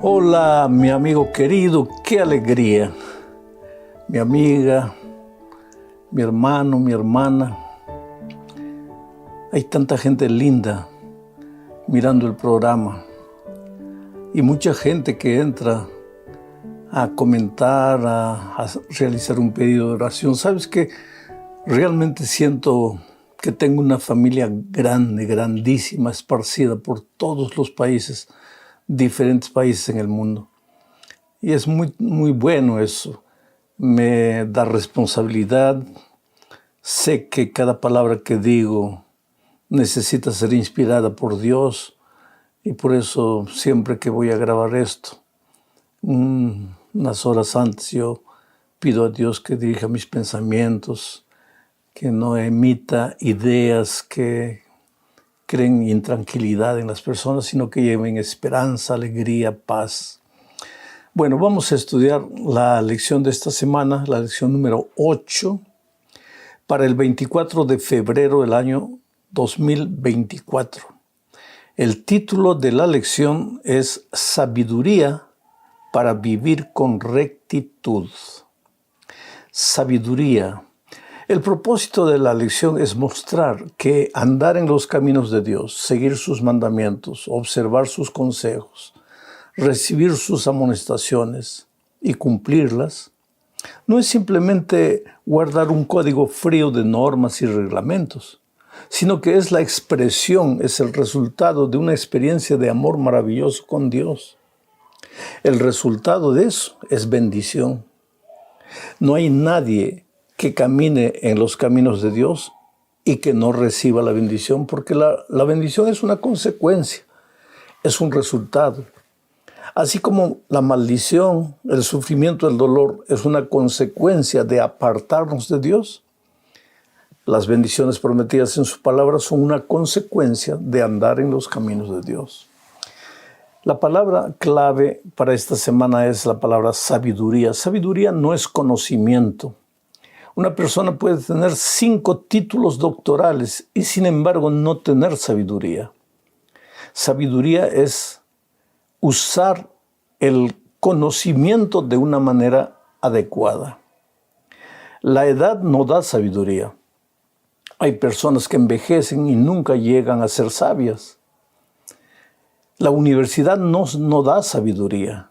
Hola, mi amigo querido, qué alegría. Mi amiga, mi hermano, mi hermana. Hay tanta gente linda mirando el programa y mucha gente que entra a comentar, a realizar un pedido de oración. ¿Sabes qué? Realmente siento que tengo una familia grande, grandísima, esparcida por todos los países, diferentes países en el mundo. Y es muy, muy bueno eso. Me da responsabilidad. Sé que cada palabra que digo necesita ser inspirada por Dios. Y por eso siempre que voy a grabar esto, unas horas antes yo pido a Dios que dirija mis pensamientos, que no emita ideas que creen intranquilidad en las personas, sino que lleven esperanza, alegría, paz. Bueno, vamos a estudiar la lección de esta semana, la lección número 8, para el 24 de febrero del año 2024. El título de la lección es Sabiduría para vivir con rectitud. Sabiduría. El propósito de la lección es mostrar que andar en los caminos de Dios, seguir sus mandamientos, observar sus consejos, recibir sus amonestaciones y cumplirlas, no es simplemente guardar un código frío de normas y reglamentos, sino que es la expresión, es el resultado de una experiencia de amor maravilloso con Dios. El resultado de eso es bendición. No hay nadie que camine en los caminos de Dios y que no reciba la bendición, porque la bendición es una consecuencia, es un resultado. Así como la maldición, el sufrimiento, el dolor es una consecuencia de apartarnos de Dios, las bendiciones prometidas en su palabra son una consecuencia de andar en los caminos de Dios. La palabra clave para esta semana es la palabra sabiduría. Sabiduría no es conocimiento. Una persona puede tener 5 títulos doctorales y sin embargo no tener sabiduría. Sabiduría es usar el conocimiento de una manera adecuada. La edad no da sabiduría. Hay personas que envejecen y nunca llegan a ser sabias. La universidad no da sabiduría.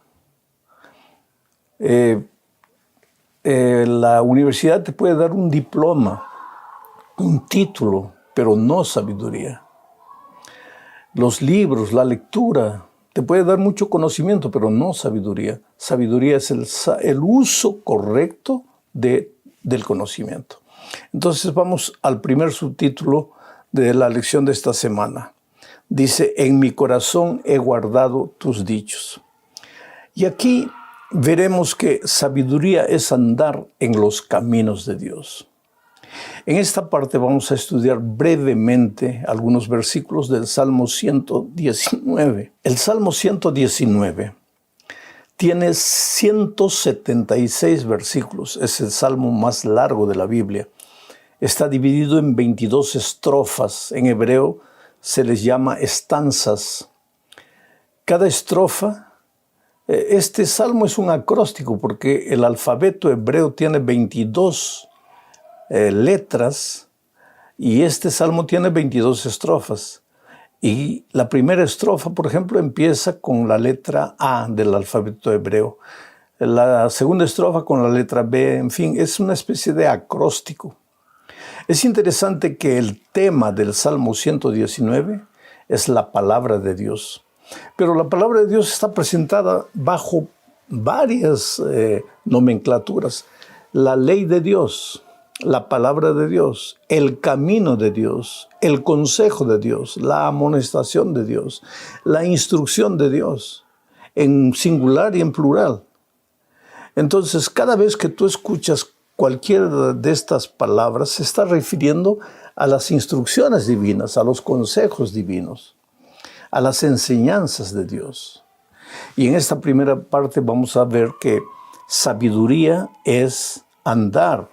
La universidad te puede dar un diploma, un título, pero no sabiduría. Los libros, la lectura, te puede dar mucho conocimiento, pero no sabiduría. Sabiduría es el uso correcto del conocimiento. Entonces vamos al primer subtítulo de la lección de esta semana. Dice, en mi corazón he guardado tus dichos. Y aquí veremos que sabiduría es andar en los caminos de Dios. En esta parte vamos a estudiar brevemente algunos versículos del Salmo 119. El Salmo 119 tiene 176 versículos. Es el salmo más largo de la Biblia. Está dividido en 22 estrofas. En hebreo se les llama estanzas. Cada estrofa, este salmo es un acróstico porque el alfabeto hebreo tiene 22 letras y este salmo tiene 22 estrofas. Y la primera estrofa, por ejemplo, empieza con la letra A del alfabeto hebreo. La segunda estrofa con la letra B, en fin, es una especie de acróstico. Es interesante que el tema del Salmo 119 es la palabra de Dios. Pero la palabra de Dios está presentada bajo varias nomenclaturas. La ley de Dios, la palabra de Dios, el camino de Dios, el consejo de Dios, la amonestación de Dios, la instrucción de Dios, en singular y en plural. Entonces, cada vez que tú escuchas cualquiera de estas palabras, se está refiriendo a las instrucciones divinas, a los consejos divinos, a las enseñanzas de Dios. Y en esta primera parte vamos a ver que sabiduría es andar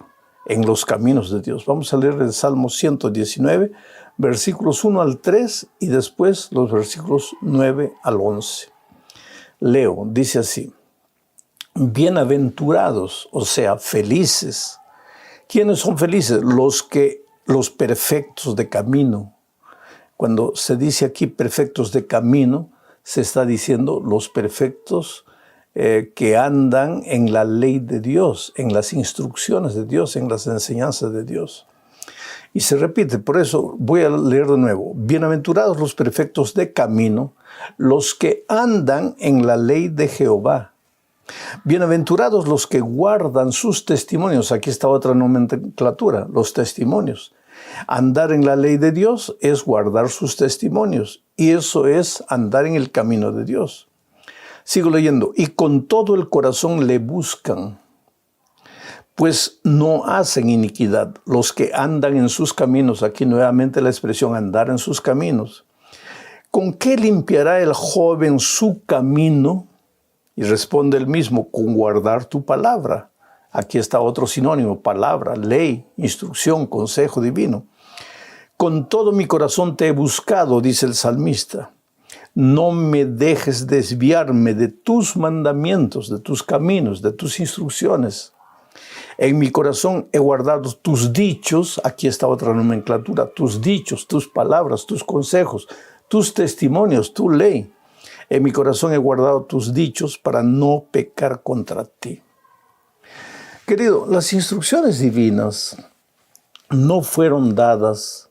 en los caminos de Dios. Vamos a leer el Salmo 119, versículos 1 al 3 y después los versículos 9 al 11. Leo, dice así: bienaventurados, o sea, felices. ¿Quiénes son felices? Los perfectos de camino. Cuando se dice aquí perfectos de camino, se está diciendo los perfectos que andan en la ley de Dios, en las instrucciones de Dios, en las enseñanzas de Dios. Y se repite, por eso voy a leer de nuevo. Bienaventurados los perfectos de camino, los que andan en la ley de Jehová. Bienaventurados los que guardan sus testimonios. Aquí está otra nomenclatura, los testimonios. Andar en la ley de Dios es guardar sus testimonios, y eso es andar en el camino de Dios. Sigo leyendo. Y con todo el corazón le buscan, pues no hacen iniquidad los que andan en sus caminos. Aquí nuevamente la expresión andar en sus caminos. ¿Con qué limpiará el joven su camino? Y responde el mismo: con guardar tu palabra. Aquí está otro sinónimo: palabra, ley, instrucción, consejo divino. Con todo mi corazón te he buscado, dice el salmista. No me dejes desviarme de tus mandamientos, de tus caminos, de tus instrucciones. En mi corazón he guardado tus dichos. Aquí está otra nomenclatura: tus dichos, tus palabras, tus consejos, tus testimonios, tu ley. En mi corazón he guardado tus dichos para no pecar contra ti. Querido, las instrucciones divinas no fueron dadas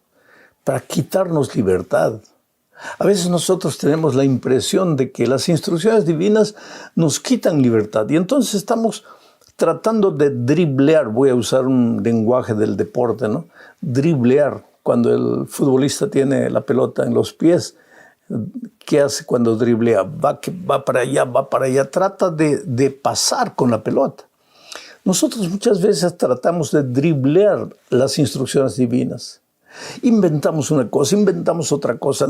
para quitarnos libertad. A veces nosotros tenemos la impresión de que las instrucciones divinas nos quitan libertad, y entonces estamos tratando de driblear. Voy a usar un lenguaje del deporte, ¿no? Driblear. Cuando el futbolista tiene la pelota en los pies, ¿qué hace cuando driblea? Va para allá, trata de pasar con la pelota. Nosotros muchas veces tratamos de driblear las instrucciones divinas. Inventamos una cosa, inventamos otra cosa,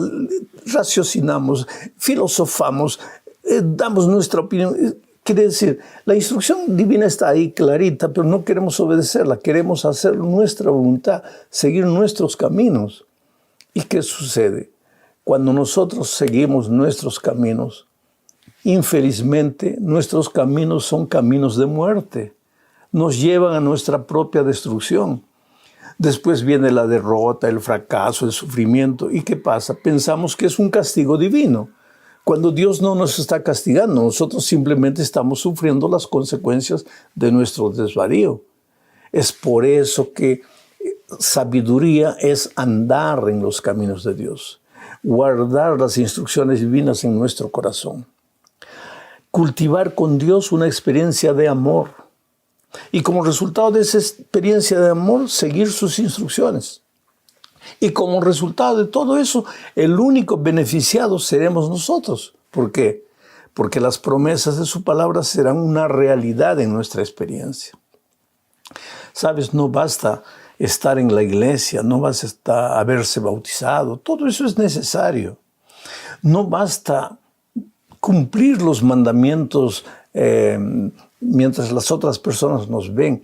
raciocinamos, filosofamos, damos nuestra opinión. Quiere decir, la instrucción divina está ahí clarita, pero no queremos obedecerla, queremos hacer nuestra voluntad, seguir nuestros caminos. ¿Y qué sucede? Cuando nosotros seguimos nuestros caminos, infelizmente nuestros caminos son caminos de muerte. Nos llevan a nuestra propia destrucción. Después viene la derrota, el fracaso, el sufrimiento. ¿Y qué pasa? Pensamos que es un castigo divino, cuando Dios no nos está castigando. Nosotros simplemente estamos sufriendo las consecuencias de nuestro desvarío. Es por eso que sabiduría es andar en los caminos de Dios, guardar las instrucciones divinas en nuestro corazón, cultivar con Dios una experiencia de amor, y como resultado de esa experiencia de amor, seguir sus instrucciones. Y como resultado de todo eso, el único beneficiado seremos nosotros. ¿Por qué? Porque las promesas de su palabra serán una realidad en nuestra experiencia. Sabes, no basta estar en la iglesia, no basta haberse bautizado, todo eso es necesario. No basta cumplir los mandamientos mientras las otras personas nos ven.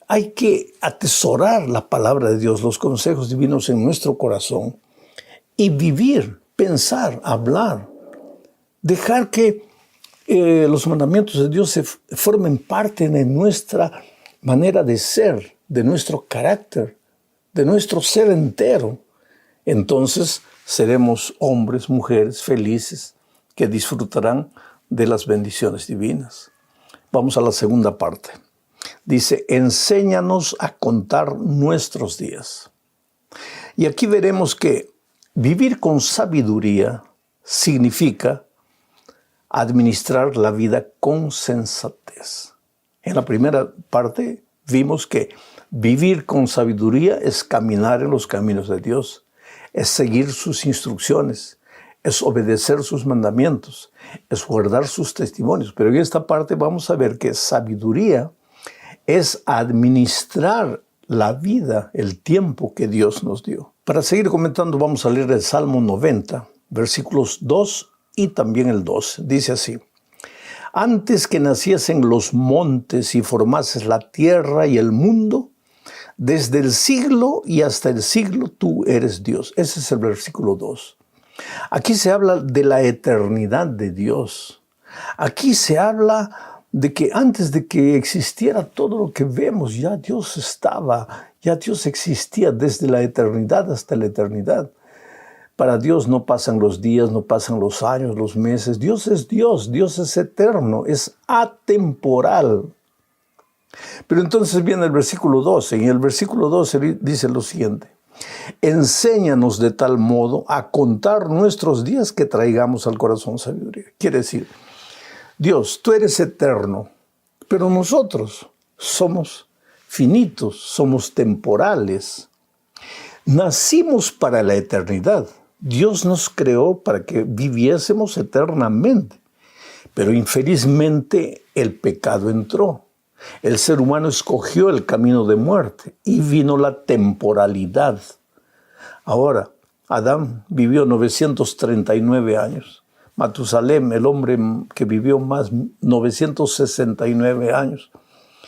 Hay que atesorar la palabra de Dios, los consejos divinos en nuestro corazón, y vivir, pensar, hablar. Dejar que los mandamientos de Dios se formen parte de nuestra manera de ser, de nuestro carácter, de nuestro ser entero. Entonces seremos hombres, mujeres felices que disfrutarán de las bendiciones divinas. Vamos a la segunda parte. Dice: enséñanos a contar nuestros días. Y aquí veremos que vivir con sabiduría significa administrar la vida con sensatez. En la primera parte vimos que vivir con sabiduría es caminar en los caminos de Dios, es seguir sus instrucciones, es obedecer sus mandamientos, es guardar sus testimonios. Pero en esta parte vamos a ver que sabiduría es administrar la vida, el tiempo que Dios nos dio. Para seguir comentando, vamos a leer el Salmo 90, versículos 2 y también el 12. Dice así: antes que naciesen los montes y formases la tierra y el mundo, desde el siglo y hasta el siglo tú eres Dios. Ese es el versículo 2. Aquí se habla de la eternidad de Dios. Aquí se habla de que antes de que existiera todo lo que vemos, ya Dios estaba, ya Dios existía desde la eternidad hasta la eternidad. Para Dios no pasan los días, no pasan los años, los meses. Dios es eterno, es atemporal. Pero entonces viene el versículo 12, y en el versículo 12 dice lo siguiente: enséñanos de tal modo a contar nuestros días que traigamos al corazón sabiduría. Quiere decir, Dios, tú eres eterno, pero nosotros somos finitos, somos temporales. Nacimos para la eternidad. Dios nos creó para que viviésemos eternamente, pero infelizmente el pecado entró. El ser humano escogió el camino de muerte y vino la temporalidad. Ahora, Adán vivió 939 años. Matusalem, el hombre que vivió más, 969 años.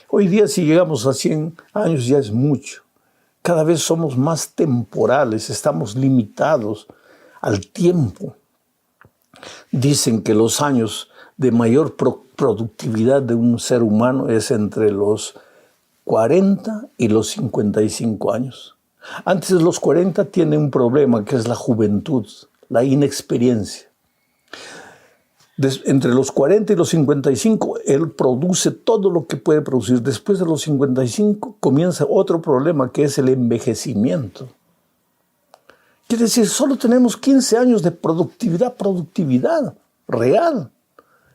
Hoy día, si llegamos a 100 años, ya es mucho. Cada vez somos más temporales, estamos limitados al tiempo. Dicen que los años de mayor productividad de un ser humano es entre los 40 y los 55 años. Antes de los 40 tiene un problema que es la juventud, la inexperiencia. Entre los 40 y los 55, él produce todo lo que puede producir. Después de los 55 comienza otro problema que es el envejecimiento. Quiere decir, solo tenemos 15 años de productividad real.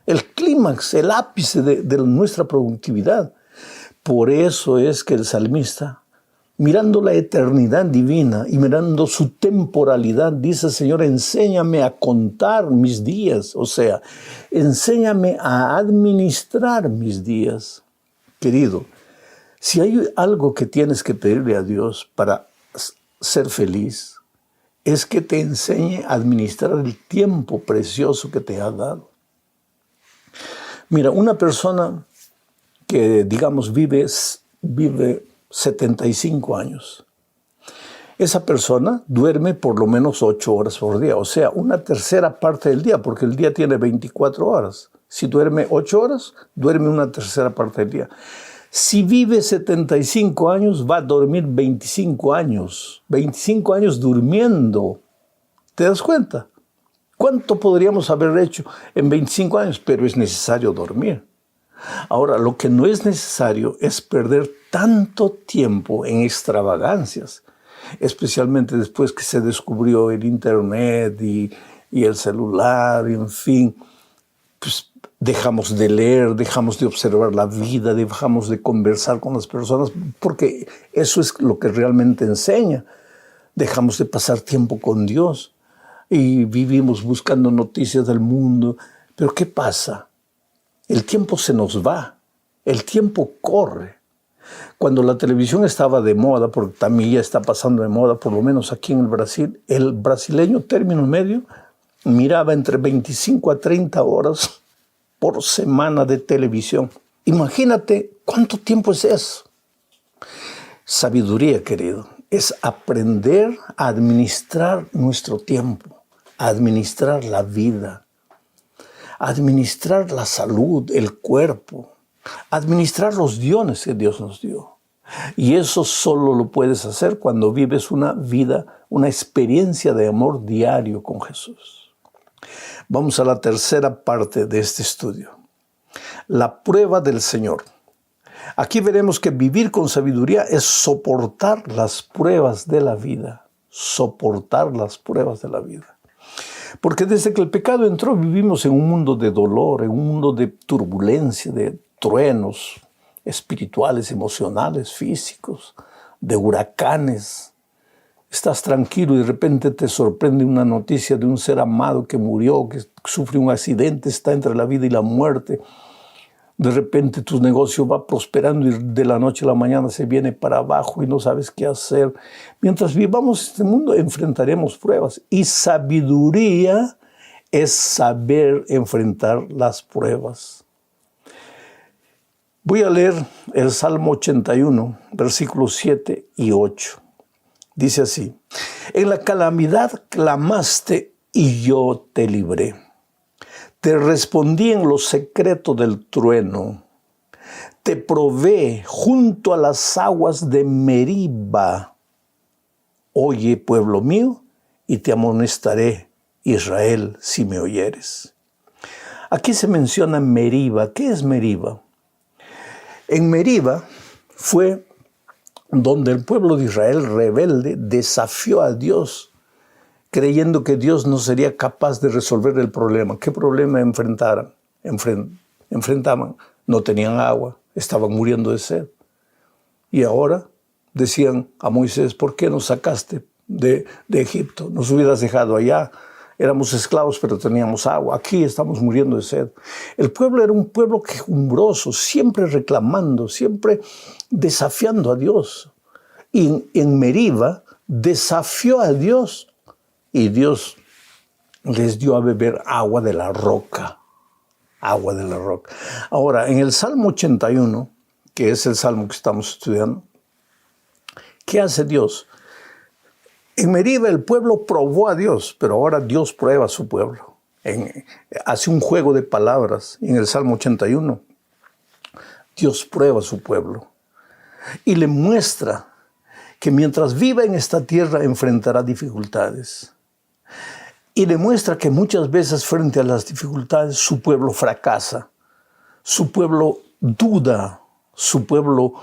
El clímax, el ápice de nuestra productividad. Por eso es que el salmista, mirando la eternidad divina y mirando su temporalidad, dice: Señor, enséñame a contar mis días. O sea, enséñame a administrar mis días. Querido, si hay algo que tienes que pedirle a Dios para ser feliz, es que te enseñe a administrar el tiempo precioso que te ha dado. Mira, una persona que, digamos, vive 75 años. Esa persona duerme por lo menos 8 horas por día, o sea, una tercera parte del día, porque el día tiene 24 horas. Si duerme 8 horas, duerme una tercera parte del día. Si vive 75 años, va a dormir 25 años. 25 años durmiendo. ¿Te das cuenta? ¿Cuánto podríamos haber hecho en 25 años? Pero es necesario dormir. Ahora, lo que no es necesario es perder tanto tiempo en extravagancias, especialmente después que se descubrió el Internet y el celular, y en fin, pues dejamos de leer, dejamos de observar la vida, dejamos de conversar con las personas, porque eso es lo que realmente enseña. Dejamos de pasar tiempo con Dios y vivimos buscando noticias del mundo. Pero ¿qué pasa? El tiempo se nos va, el tiempo corre. Cuando la televisión estaba de moda, porque también ya está pasando de moda, por lo menos aquí en el Brasil, el brasileño término medio miraba entre 25 a 30 horas por semana de televisión. Imagínate cuánto tiempo es eso. Sabiduría, querido, es aprender a administrar nuestro tiempo, a administrar la vida, administrar la salud, el cuerpo, administrar los dones que Dios nos dio. Y eso solo lo puedes hacer cuando vives una vida, una experiencia de amor diario con Jesús. Vamos a la tercera parte de este estudio. La prueba del Señor. Aquí veremos que vivir con sabiduría es soportar las pruebas de la vida. Soportar las pruebas de la vida. Porque desde que el pecado entró vivimos en un mundo de dolor, en un mundo de turbulencia, de truenos espirituales, emocionales, físicos, de huracanes. Estás tranquilo y de repente te sorprende una noticia de un ser amado que murió, que sufre un accidente, está entre la vida y la muerte. De repente tu negocio va prosperando y de la noche a la mañana se viene para abajo y no sabes qué hacer. Mientras vivamos este mundo enfrentaremos pruebas y sabiduría es saber enfrentar las pruebas. Voy a leer el Salmo 81, versículos 7 y 8. Dice así: en la calamidad clamaste y yo te libré. Te respondí en lo secreto del trueno. Te probé junto a las aguas de Meriba. Oye, pueblo mío, y te amonestaré, Israel, si me oyeres. Aquí se menciona Meriba. ¿Qué es Meriba? En Meriba fue donde el pueblo de Israel rebelde desafió a Dios, creyendo que Dios no sería capaz de resolver el problema. ¿Qué problema enfrentaban? No tenían agua, estaban muriendo de sed. Y ahora decían a Moisés, ¿por qué nos sacaste de Egipto? Nos hubieras dejado allá. Éramos esclavos, pero teníamos agua. Aquí estamos muriendo de sed. El pueblo era un pueblo quejumbroso, siempre reclamando, siempre desafiando a Dios. Y en Meriba desafió a Dios. Y Dios les dio a beber agua de la roca. Agua de la roca. Ahora, en el Salmo 81, que es el Salmo que estamos estudiando, ¿qué hace Dios? En Meriba el pueblo probó a Dios, pero ahora Dios prueba a su pueblo. Hace un juego de palabras en el Salmo 81. Dios prueba a su pueblo y le muestra que mientras viva en esta tierra enfrentará dificultades. Y le muestra que muchas veces frente a las dificultades su pueblo fracasa, su pueblo duda, su pueblo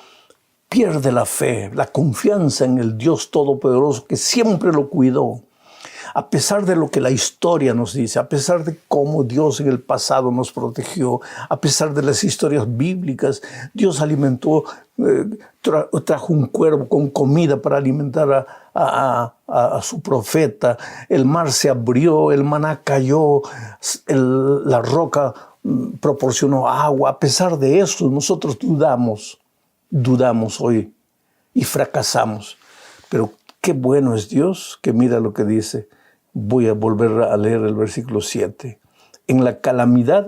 pierde la fe, la confianza en el Dios Todopoderoso que siempre lo cuidó. A pesar de lo que la historia nos dice, a pesar de cómo Dios en el pasado nos protegió, a pesar de las historias bíblicas, Dios alimentó, trajo un cuervo con comida para alimentar a su profeta, el mar se abrió, el maná cayó, la roca proporcionó agua. A pesar de eso, nosotros dudamos hoy y fracasamos. Pero qué bueno es Dios, que mira lo que dice. Voy a volver a leer el versículo 7. En la calamidad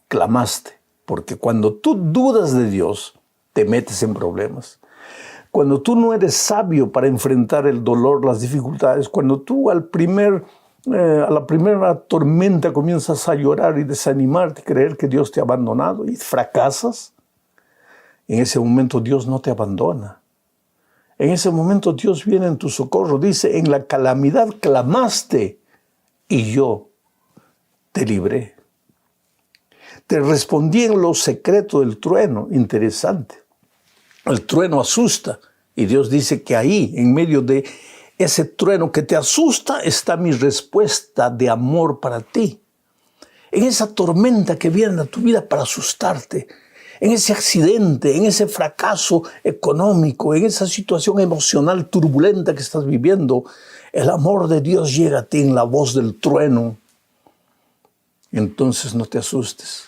clamaste, porque cuando tú dudas de Dios, te metes en problemas. Cuando tú no eres sabio para enfrentar el dolor, las dificultades, cuando tú a la primera tormenta comienzas a llorar y desanimarte, creer que Dios te ha abandonado y fracasas, en ese momento Dios no te abandona. En ese momento Dios viene en tu socorro. Dice, en la calamidad clamaste y yo te libré. Te respondí en lo secreto del trueno. Interesante. El trueno asusta y Dios dice que ahí, en medio de ese trueno que te asusta, está mi respuesta de amor para ti. En esa tormenta que viene a tu vida para asustarte, en ese accidente, en ese fracaso económico, en esa situación emocional turbulenta que estás viviendo, el amor de Dios llega a ti en la voz del trueno. Entonces no te asustes,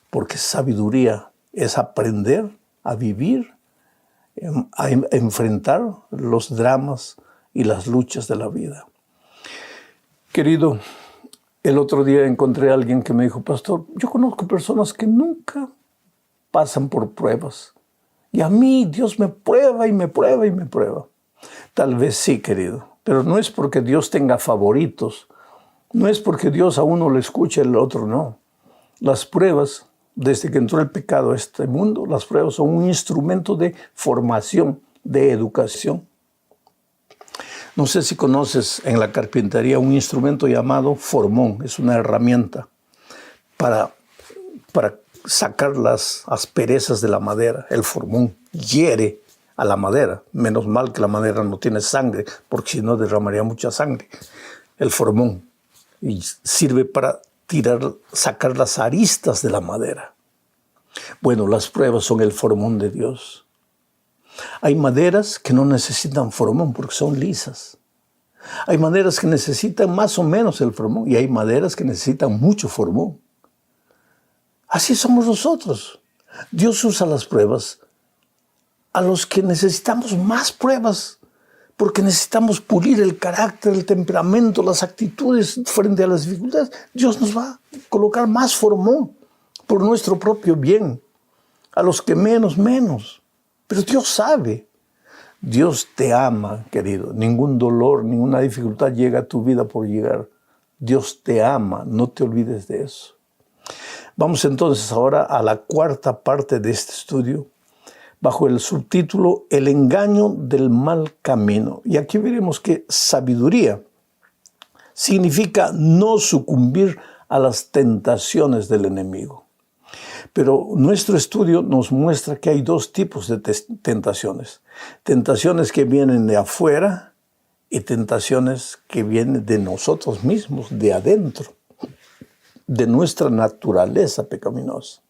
porque sabiduría es aprender a vivir, a enfrentar los dramas y las luchas de la vida. Querido, el otro día encontré a alguien que me dijo, pastor, yo conozco personas que nunca pasan por pruebas. Y a mí Dios me prueba y me prueba y me prueba. Tal vez sí, querido, pero no es porque Dios tenga favoritos. No es porque Dios a uno le escucha y al otro no. Las pruebas, desde que entró el pecado a este mundo, las pruebas son un instrumento de formación, de educación. No sé si conoces en la carpintería un instrumento llamado formón. Es una herramienta para sacar las asperezas de la madera. El formón hiere a la madera. Menos mal que la madera no tiene sangre, porque si no derramaría mucha sangre. El formón. Y sirve para sacar las aristas de la madera. Bueno, las pruebas son el formón de Dios. Hay maderas que no necesitan formón porque son lisas. Hay maderas que necesitan más o menos el formón y hay maderas que necesitan mucho formón. Así somos nosotros. Dios usa las pruebas a los que necesitamos más pruebas, porque necesitamos pulir el carácter, el temperamento, las actitudes frente a las dificultades. Dios nos va a colocar más formón por nuestro propio bien. A los que menos. Pero Dios sabe. Dios te ama, querido. Ningún dolor, ninguna dificultad llega a tu vida por llegar. Dios te ama. No te olvides de eso. Vamos entonces ahora a la cuarta parte de este estudio, bajo el subtítulo El engaño del mal camino. Y aquí veremos que sabiduría significa no sucumbir a las tentaciones del enemigo. Pero nuestro estudio nos muestra que hay dos tipos de tentaciones. Tentaciones que vienen de afuera y tentaciones que vienen de nosotros mismos, de adentro, de nuestra naturaleza pecaminosa.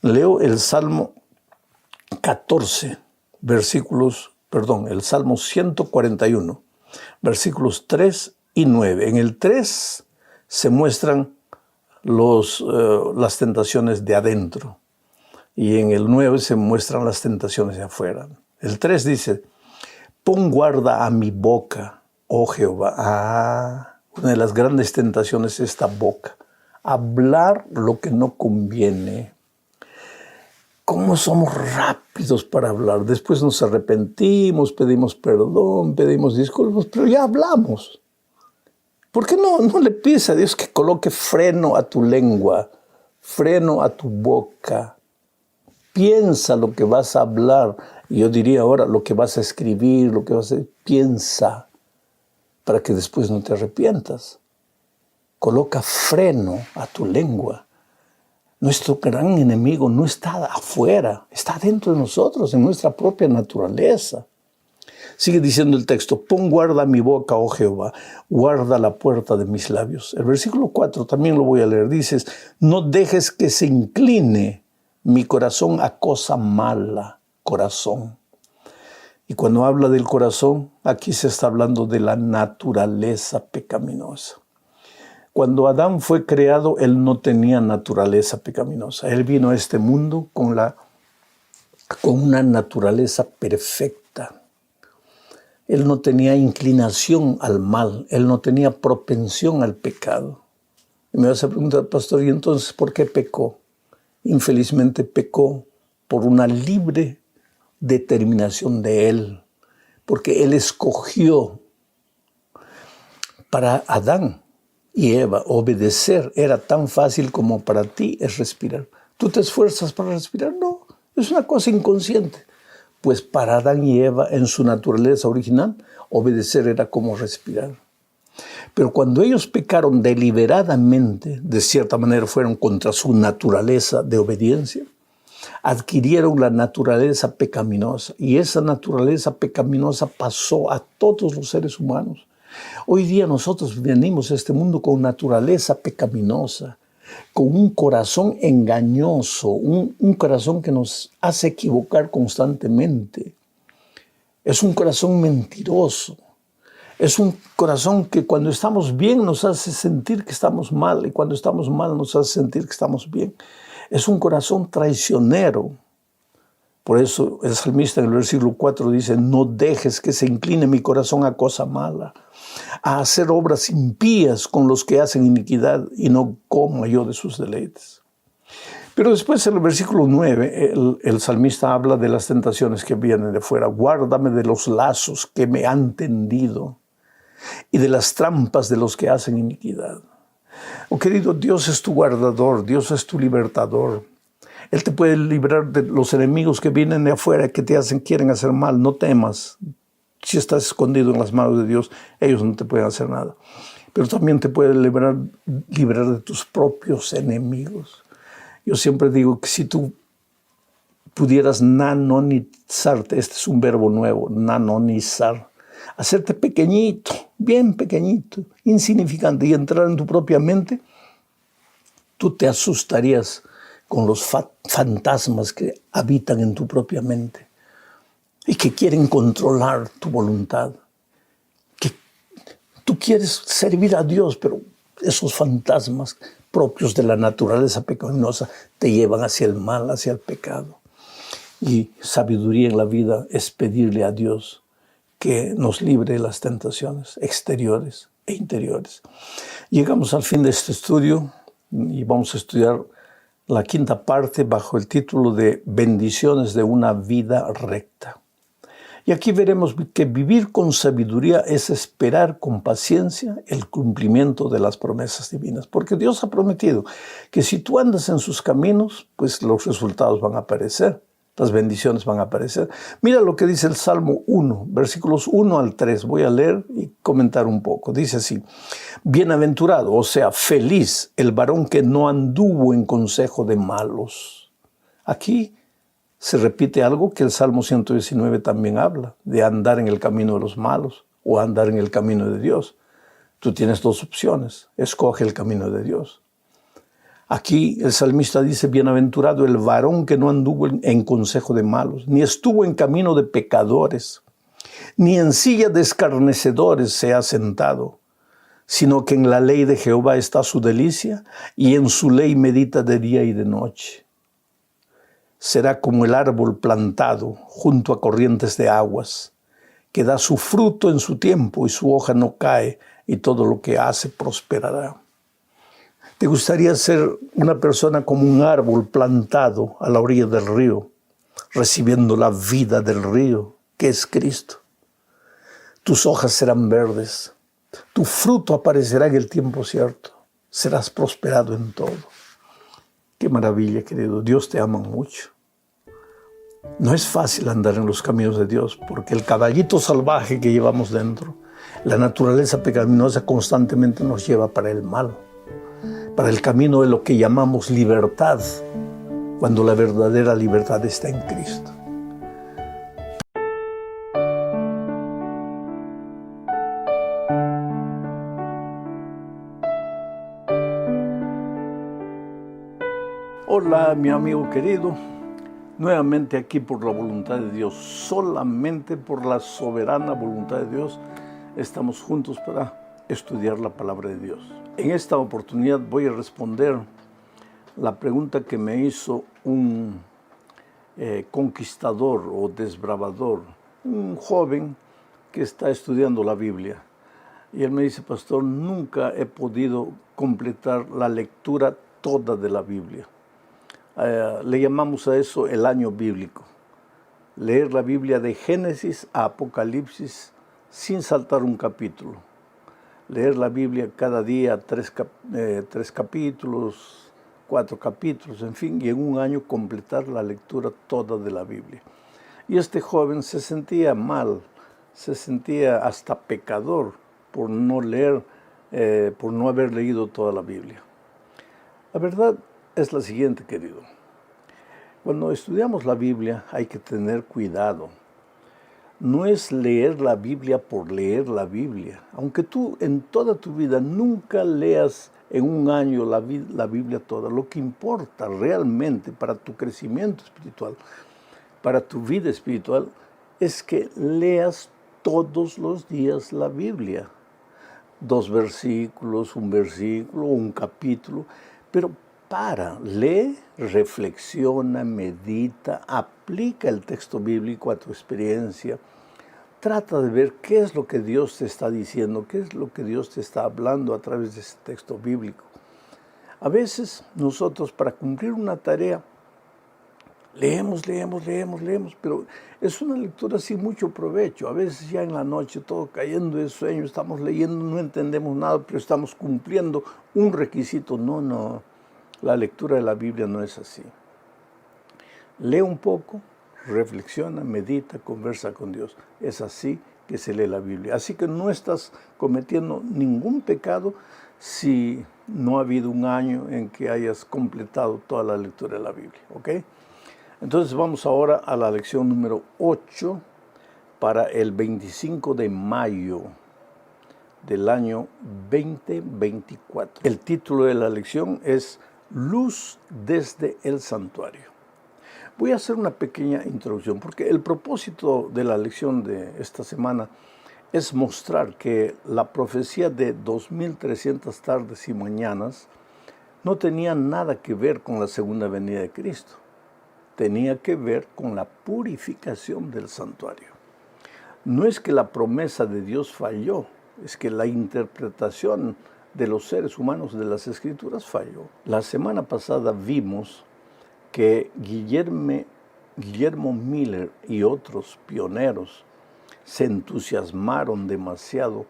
Leo el Salmo 14, el Salmo 141, versículos 3 y 9. En el 3 se muestran las tentaciones de adentro y en el 9 se muestran las tentaciones de afuera. El 3 dice, pon guarda a mi boca, oh Jehová. Una de las grandes tentaciones es esta boca, hablar lo que no conviene. ¿Cómo somos rápidos para hablar? Después nos arrepentimos, pedimos perdón, pedimos disculpas, pero ya hablamos. ¿Por qué no le pides a Dios que coloque freno a tu lengua, freno a tu boca? Piensa lo que vas a hablar. Yo diría ahora lo que vas a escribir, lo que vas a decir. Piensa para que después no te arrepientas. Coloca freno a tu lengua. Nuestro gran enemigo no está afuera, está dentro de nosotros, en nuestra propia naturaleza. Sigue diciendo el texto, pon guarda a mi boca, oh Jehová, guarda la puerta de mis labios. El versículo 4 también lo voy a leer. Dices, no dejes que se incline mi corazón a cosa mala, corazón. Y cuando habla del corazón, aquí se está hablando de la naturaleza pecaminosa. Cuando Adán fue creado, él no tenía naturaleza pecaminosa. Él vino a este mundo con una naturaleza perfecta. Él no tenía inclinación al mal, él no tenía propensión al pecado. Y me vas a preguntar, pastor, ¿y entonces por qué pecó? Infelizmente pecó por una libre determinación de él, porque él escogió para Adán y Eva obedecer. Era tan fácil como para ti es respirar. ¿Tú te esfuerzas para respirar? No, es una cosa inconsciente. Pues para Adán y Eva, en su naturaleza original, obedecer era como respirar. Pero cuando ellos pecaron deliberadamente, de cierta manera fueron contra su naturaleza de obediencia, adquirieron la naturaleza pecaminosa. Y esa naturaleza pecaminosa pasó a todos los seres humanos. Hoy día nosotros venimos a este mundo con naturaleza pecaminosa, con un corazón engañoso, un corazón que nos hace equivocar constantemente. Es un corazón mentiroso. Es un corazón que cuando estamos bien nos hace sentir que estamos mal y cuando estamos mal nos hace sentir que estamos bien. Es un corazón traicionero. Por eso el salmista en el versículo 4 dice, no dejes que se incline mi corazón a cosa mala, a hacer obras impías con los que hacen iniquidad y no coma yo de sus deleites. Pero después en el versículo 9, el salmista habla de las tentaciones que vienen de fuera. Guárdame de los lazos que me han tendido y de las trampas de los que hacen iniquidad. Oh querido, Dios es tu guardador, Dios es tu libertador. Él te puede librar de los enemigos que vienen de afuera, que quieren hacer mal. No temas. Si estás escondido en las manos de Dios, ellos no te pueden hacer nada. Pero también te puede librar de tus propios enemigos. Yo siempre digo que si tú pudieras nanonizarte, este es un verbo nuevo, nanonizar, hacerte pequeñito, bien pequeñito, insignificante y entrar en tu propia mente, tú te asustarías con los fantasmas que habitan en tu propia mente y que quieren controlar tu voluntad. Que tú quieres servir a Dios, pero esos fantasmas propios de la naturaleza pecaminosa te llevan hacia el mal, hacia el pecado. Y sabiduría en la vida es pedirle a Dios que nos libre de las tentaciones exteriores e interiores. Llegamos al fin de este estudio y vamos a estudiar la quinta parte bajo el título de Bendiciones de una vida recta. Y aquí veremos que vivir con sabiduría es esperar con paciencia el cumplimiento de las promesas divinas. Porque Dios ha prometido que si tú andas en sus caminos, pues los resultados van a aparecer. Las bendiciones van a aparecer. Mira lo que dice el Salmo 1, versículos 1 al 3. Voy a leer y comentar un poco. Dice así: bienaventurado, o sea, feliz, el varón que no anduvo en consejo de malos. Aquí se repite algo que el Salmo 119 también habla, de andar en el camino de los malos o andar en el camino de Dios. Tú tienes dos opciones. Escoge el camino de Dios. Aquí el salmista dice: bienaventurado el varón que no anduvo en consejo de malos, ni estuvo en camino de pecadores, ni en silla de escarnecedores se ha sentado, sino que en la ley de Jehová está su delicia, y en su ley medita de día y de noche. Será como el árbol plantado junto a corrientes de aguas, que da su fruto en su tiempo y su hoja no cae, y todo lo que hace prosperará. ¿Te gustaría ser una persona como un árbol plantado a la orilla del río, recibiendo la vida del río, que es Cristo? Tus hojas serán verdes, tu fruto aparecerá en el tiempo cierto, serás prosperado en todo. Qué maravilla, querido. Dios te ama mucho. No es fácil andar en los caminos de Dios, porque el caballito salvaje que llevamos dentro, la naturaleza pecaminosa, constantemente nos lleva para el mal, para el camino de lo que llamamos libertad, cuando la verdadera libertad está en Cristo. Hola, mi amigo querido, nuevamente aquí por la voluntad de Dios, solamente por la soberana voluntad de Dios, estamos juntos para estudiar la palabra de Dios. En esta oportunidad voy a responder la pregunta que me hizo un conquistador o desbravador, un joven que está estudiando la Biblia. Y él me dice: pastor, nunca he podido completar la lectura toda de la Biblia. Le llamamos a eso el año bíblico. Leer la Biblia de Génesis a Apocalipsis sin saltar un capítulo. Leer la Biblia cada día, tres capítulos, 4 capítulos, en fin, y en un año completar la lectura toda de la Biblia. Y este joven se sentía mal, se sentía hasta pecador por no leer, por no haber leído toda la Biblia. La verdad es la siguiente, querido. Cuando estudiamos la Biblia hay que tener cuidado. No es leer la Biblia por leer la Biblia. Aunque tú en toda tu vida nunca leas en un año la Biblia toda, lo que importa realmente para tu crecimiento espiritual, para tu vida espiritual, es que leas todos los días la Biblia. 2 versículos, un versículo, un capítulo, pero lee, reflexiona, medita, aplica el texto bíblico a tu experiencia. Trata de ver qué es lo que Dios te está diciendo, qué es lo que Dios te está hablando a través de ese texto bíblico. A veces nosotros, para cumplir una tarea, leemos, pero es una lectura sin mucho provecho. A veces ya en la noche, todo cayendo de sueño, estamos leyendo, no entendemos nada, pero estamos cumpliendo un requisito. No, la lectura de la Biblia no es así. Lee un poco, reflexiona, medita, conversa con Dios. Es así que se lee la Biblia. Así que no estás cometiendo ningún pecado si no ha habido un año en que hayas completado toda la lectura de la Biblia, ¿ok? Entonces vamos ahora a la lección número 8 para el 25 de mayo del año 2024. El título de la lección es Luz desde el santuario. Voy a hacer una pequeña introducción porque el propósito de la lección de esta semana es mostrar que la profecía de 2300 tardes y mañanas no tenía nada que ver con la segunda venida de Cristo. Tenía que ver con la purificación del santuario. No es que la promesa de Dios falló, es que la interpretación de los seres humanos de las Escrituras falló. La semana pasada vimos que Guillermo Miller y otros pioneros se entusiasmaron demasiado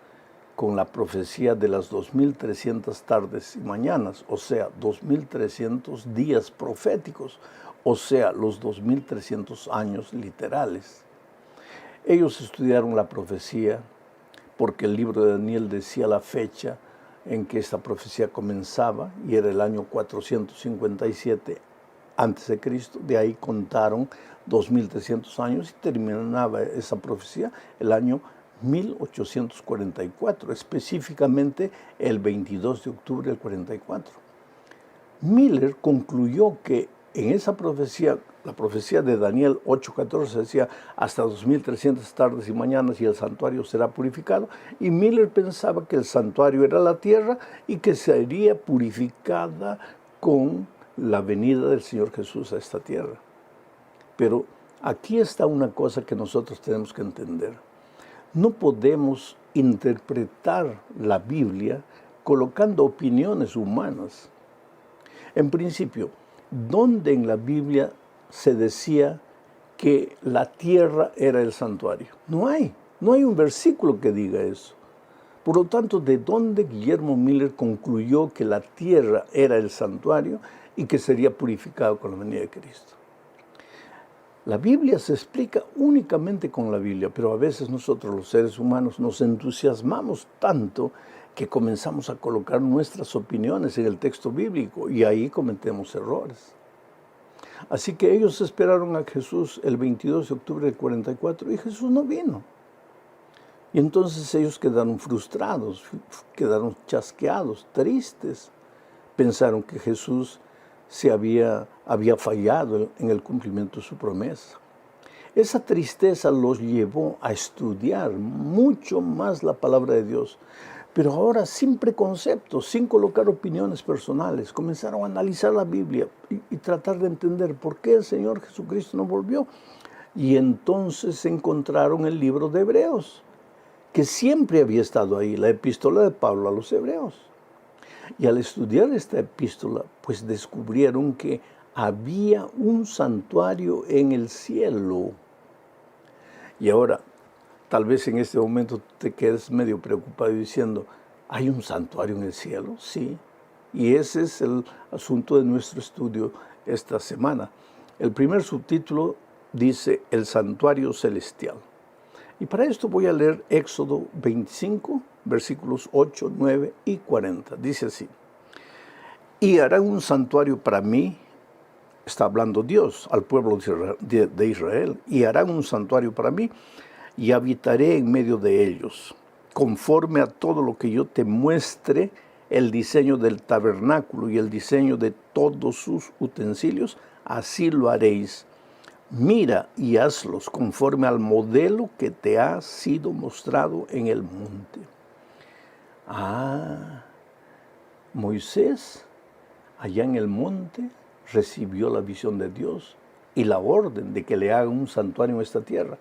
con la profecía de las 2300 tardes y mañanas, o sea, 2300 días proféticos, o sea, los 2300 años literales. Ellos estudiaron la profecía porque el libro de Daniel decía la fecha en que esta profecía comenzaba, y era el año 457 antes de Cristo. De ahí contaron 2300 años y terminaba esa profecía el año 1844, específicamente el 22 de octubre del 44. Miller concluyó que en esa profecía, la profecía de Daniel 8:14 decía hasta 2300 tardes y mañanas y el santuario será purificado, y Miller pensaba que el santuario era la tierra y que sería purificada con la venida del Señor Jesús a esta tierra. Pero aquí está una cosa que nosotros tenemos que entender. No podemos interpretar la Biblia colocando opiniones humanas. En principio, ¿dónde en la Biblia se decía que la tierra era el santuario? No hay un versículo que diga eso. Por lo tanto, ¿de dónde Guillermo Miller concluyó que la tierra era el santuario y que sería purificado con la venida de Cristo? La Biblia se explica únicamente con la Biblia, pero a veces nosotros los seres humanos nos entusiasmamos tanto que comenzamos a colocar nuestras opiniones en el texto bíblico y ahí cometemos errores. Así que ellos esperaron a Jesús el 22 de octubre del 44 y Jesús no vino. Y entonces ellos quedaron frustrados, quedaron chasqueados, tristes. Pensaron que Jesús se había fallado en el cumplimiento de su promesa. Esa tristeza los llevó a estudiar mucho más la palabra de Dios, pero ahora sin preconceptos, sin colocar opiniones personales. Comenzaron a analizar la Biblia y tratar de entender por qué el Señor Jesucristo no volvió. Y entonces encontraron el libro de Hebreos, que siempre había estado ahí, la epístola de Pablo a los Hebreos. Y al estudiar esta epístola, pues descubrieron que había un santuario en el cielo. Y ahora, tal vez en este momento te quedes medio preocupado diciendo, ¿hay un santuario en el cielo? Sí. Y ese es el asunto de nuestro estudio esta semana. El primer subtítulo dice, el santuario celestial. Y para esto voy a leer Éxodo 25, versículos 8, 9 y 40. Dice así, y harán un santuario para mí, está hablando Dios al pueblo de Israel, y harán un santuario para mí, y habitaré en medio de ellos, conforme a todo lo que yo te muestre, el diseño del tabernáculo y el diseño de todos sus utensilios, así lo haréis. Mira y hazlos conforme al modelo que te ha sido mostrado en el monte. Moisés, allá en el monte, recibió la visión de Dios y la orden de que le haga un santuario en esta tierra.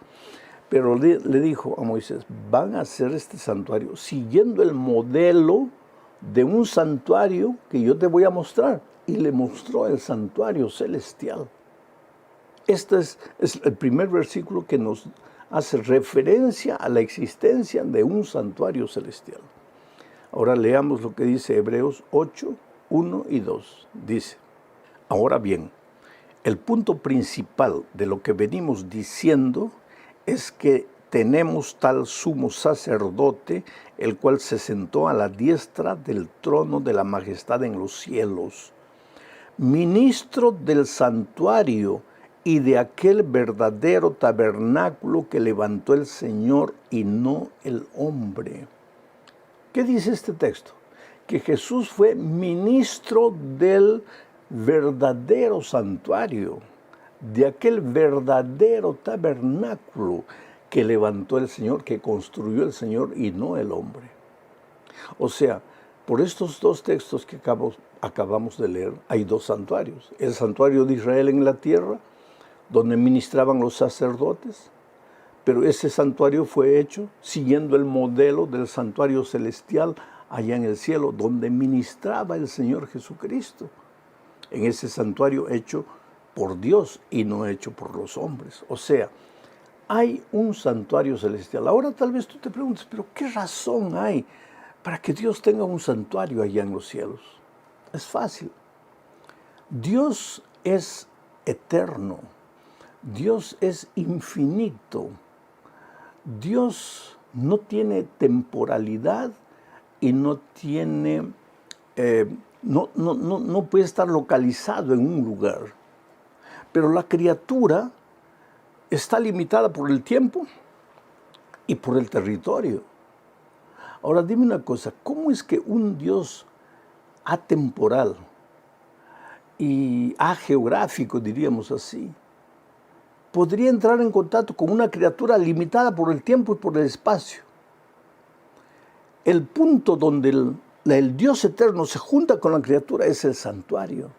Pero le dijo a Moisés, van a hacer este santuario siguiendo el modelo de un santuario que yo te voy a mostrar. Y le mostró el santuario celestial. Este es el primer versículo que nos hace referencia a la existencia de un santuario celestial. Ahora leamos lo que dice Hebreos 8, 1 y 2. Dice, ahora bien, el punto principal de lo que venimos diciendo es que tenemos tal sumo sacerdote, el cual se sentó a la diestra del trono de la majestad en los cielos, ministro del santuario y de aquel verdadero tabernáculo que levantó el Señor y no el hombre. ¿Qué dice este texto? Que Jesús fue ministro del verdadero santuario, de aquel verdadero tabernáculo que levantó el Señor, que construyó el Señor y no el hombre. O sea, por estos dos textos que acabamos de leer, hay dos santuarios. El santuario de Israel en la tierra, donde ministraban los sacerdotes, pero ese santuario fue hecho siguiendo el modelo del santuario celestial allá en el cielo, donde ministraba el Señor Jesucristo, en ese santuario hecho por Dios y no hecho por los hombres. O sea, hay un santuario celestial. Ahora tal vez tú te preguntes, pero ¿qué razón hay para que Dios tenga un santuario allá en los cielos? Es fácil. Dios es eterno. Dios es infinito. Dios no tiene temporalidad y no tiene, no puede estar localizado en un lugar. Pero la criatura está limitada por el tiempo y por el territorio. Ahora dime una cosa, ¿cómo es que un Dios atemporal y ageográfico, diríamos así, podría entrar en contacto con una criatura limitada por el tiempo y por el espacio? El punto donde el Dios eterno se junta con la criatura es el santuario.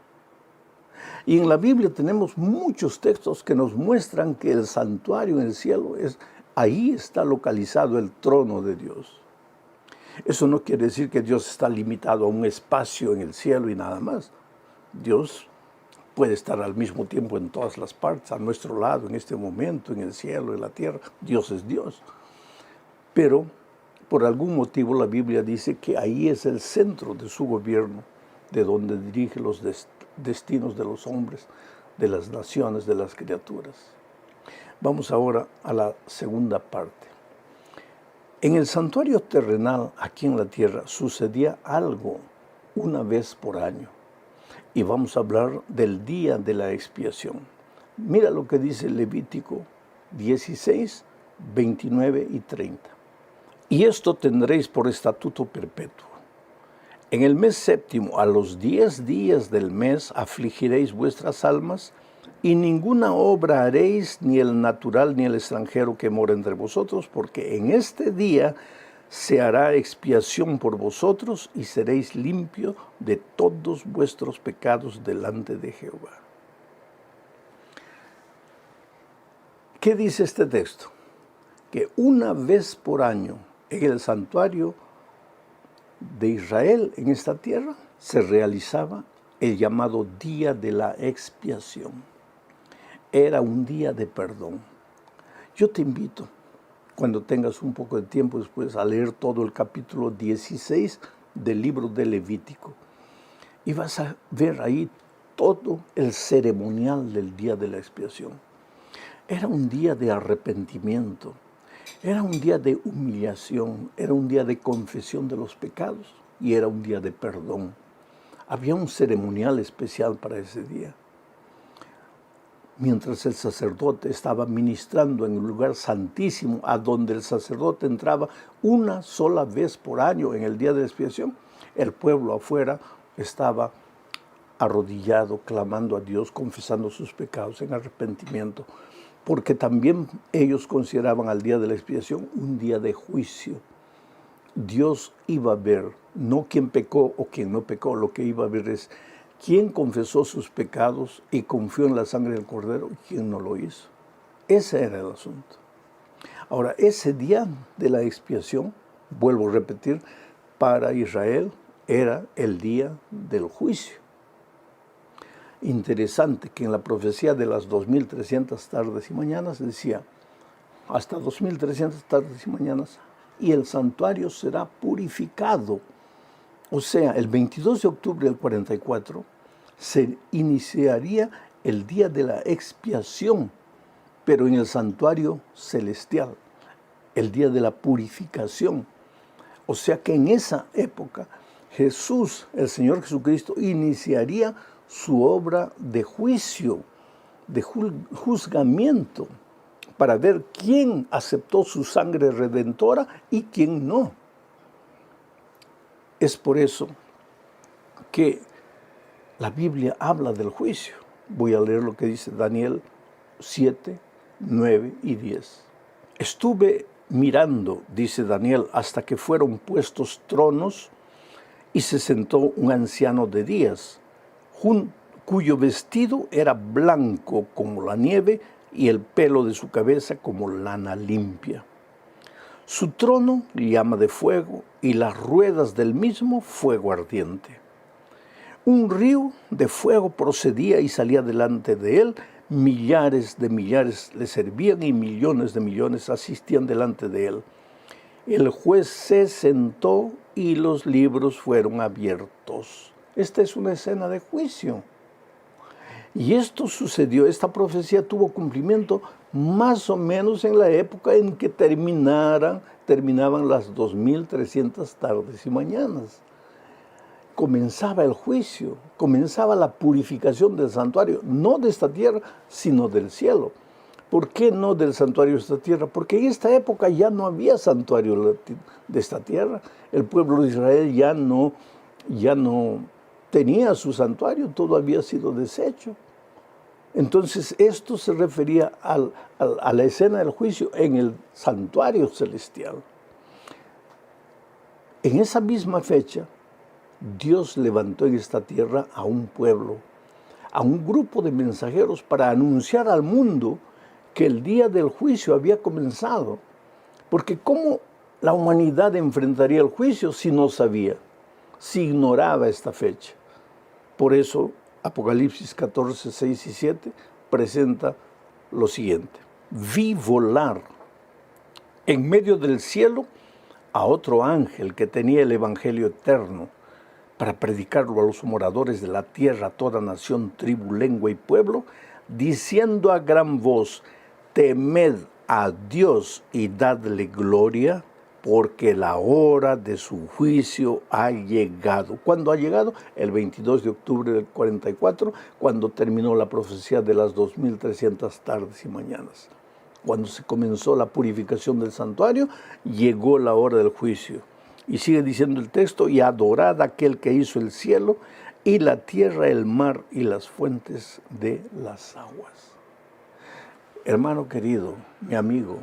Y en la Biblia tenemos muchos textos que nos muestran que el santuario en el cielo ahí está localizado el trono de Dios. Eso no quiere decir que Dios está limitado a un espacio en el cielo y nada más. Dios puede estar al mismo tiempo en todas las partes, a nuestro lado, en este momento, en el cielo, en la tierra. Dios es Dios. Pero por algún motivo la Biblia dice que ahí es el centro de su gobierno, de donde dirige los destinos de los hombres, de las naciones, de las criaturas. Vamos ahora a la segunda parte. En el santuario terrenal, aquí en la tierra, sucedía algo una vez por año. Y vamos a hablar del día de la expiación. Mira lo que dice Levítico 16, 29 y 30. Y esto tendréis por estatuto perpetuo. En el mes séptimo, a los 10 días del mes, afligiréis vuestras almas, y ninguna obra haréis, ni el natural ni el extranjero que mora entre vosotros, porque en este día se hará expiación por vosotros y seréis limpios de todos vuestros pecados delante de Jehová. ¿Qué dice este texto? Que una vez por año en el santuario de Israel, en esta tierra, se realizaba el llamado Día de la Expiación. Era un día de perdón. Yo te invito, cuando tengas un poco de tiempo después, a leer todo el capítulo 16 del libro de Levítico. Y vas a ver ahí todo el ceremonial del Día de la Expiación. Era un día de arrepentimiento, era un día de humillación, era un día de confesión de los pecados y era un día de perdón. Había un ceremonial especial para ese día. Mientras el sacerdote estaba ministrando en un lugar santísimo, a donde el sacerdote entraba una sola vez por año en el día de la expiación, el pueblo afuera estaba arrodillado, clamando a Dios, confesando sus pecados en arrepentimiento, porque también ellos consideraban al día de la expiación un día de juicio. Dios iba a ver, no quién pecó o quién no pecó, lo que iba a ver es quién confesó sus pecados y confió en la sangre del Cordero y quién no lo hizo. Ese era el asunto. Ahora, ese día de la expiación, vuelvo a repetir, para Israel era el día del juicio. Interesante que en la profecía de las 2300 tardes y mañanas decía, hasta 2300 tardes y mañanas, y el santuario será purificado. O sea, el 22 de octubre del 44 se iniciaría el día de la expiación, pero en el santuario celestial, el día de la purificación. O sea que en esa época Jesús, el Señor Jesucristo, iniciaría su obra de juicio, de juzgamiento, para ver quién aceptó su sangre redentora y quién no. Es por eso que la Biblia habla del juicio. Voy a leer lo que dice Daniel 7, 9 y 10. Estuve mirando, dice Daniel, hasta que fueron puestos tronos y se sentó un anciano de días, cuyo vestido era blanco como la nieve y el pelo de su cabeza como lana limpia. Su trono llama de fuego y las ruedas del mismo fuego ardiente. Un río de fuego procedía y salía delante de él, Millares de millares le servían y millones de millones asistían delante de él. El juez se sentó y los libros fueron abiertos. Esta es una escena de juicio. Y esto sucedió, esta profecía tuvo cumplimiento más o menos en la época en que terminaban las 2300 tardes y mañanas. Comenzaba el juicio, comenzaba la purificación del santuario, no de esta tierra, sino del cielo. ¿Por qué no del santuario de esta tierra? Porque en esta época ya no había santuario de esta tierra. El pueblo de Israel ya no tenía su santuario, todo había sido deshecho. Entonces esto se refería a la escena del juicio en el santuario celestial. En esa misma fecha, Dios levantó en esta tierra a un pueblo, a un grupo de mensajeros para anunciar al mundo que el día del juicio había comenzado. Porque ¿cómo la humanidad enfrentaría el juicio si no sabía, si ignoraba esta fecha? Por eso Apocalipsis 14, 6 y 7 presenta lo siguiente. Vi volar en medio del cielo a otro ángel que tenía el evangelio eterno para predicarlo a los moradores de la tierra, a toda nación, tribu, lengua y pueblo, diciendo a gran voz, temed a Dios y dadle gloria, porque la hora de su juicio ha llegado. ¿Cuándo ha llegado? El 22 de octubre del 44, cuando terminó la profecía de las 2300 tardes y mañanas. Cuando se comenzó la purificación del santuario, llegó la hora del juicio. Y sigue diciendo el texto, y adorad a aquel que hizo el cielo, y la tierra, el mar y las fuentes de las aguas. Hermano querido, mi amigo,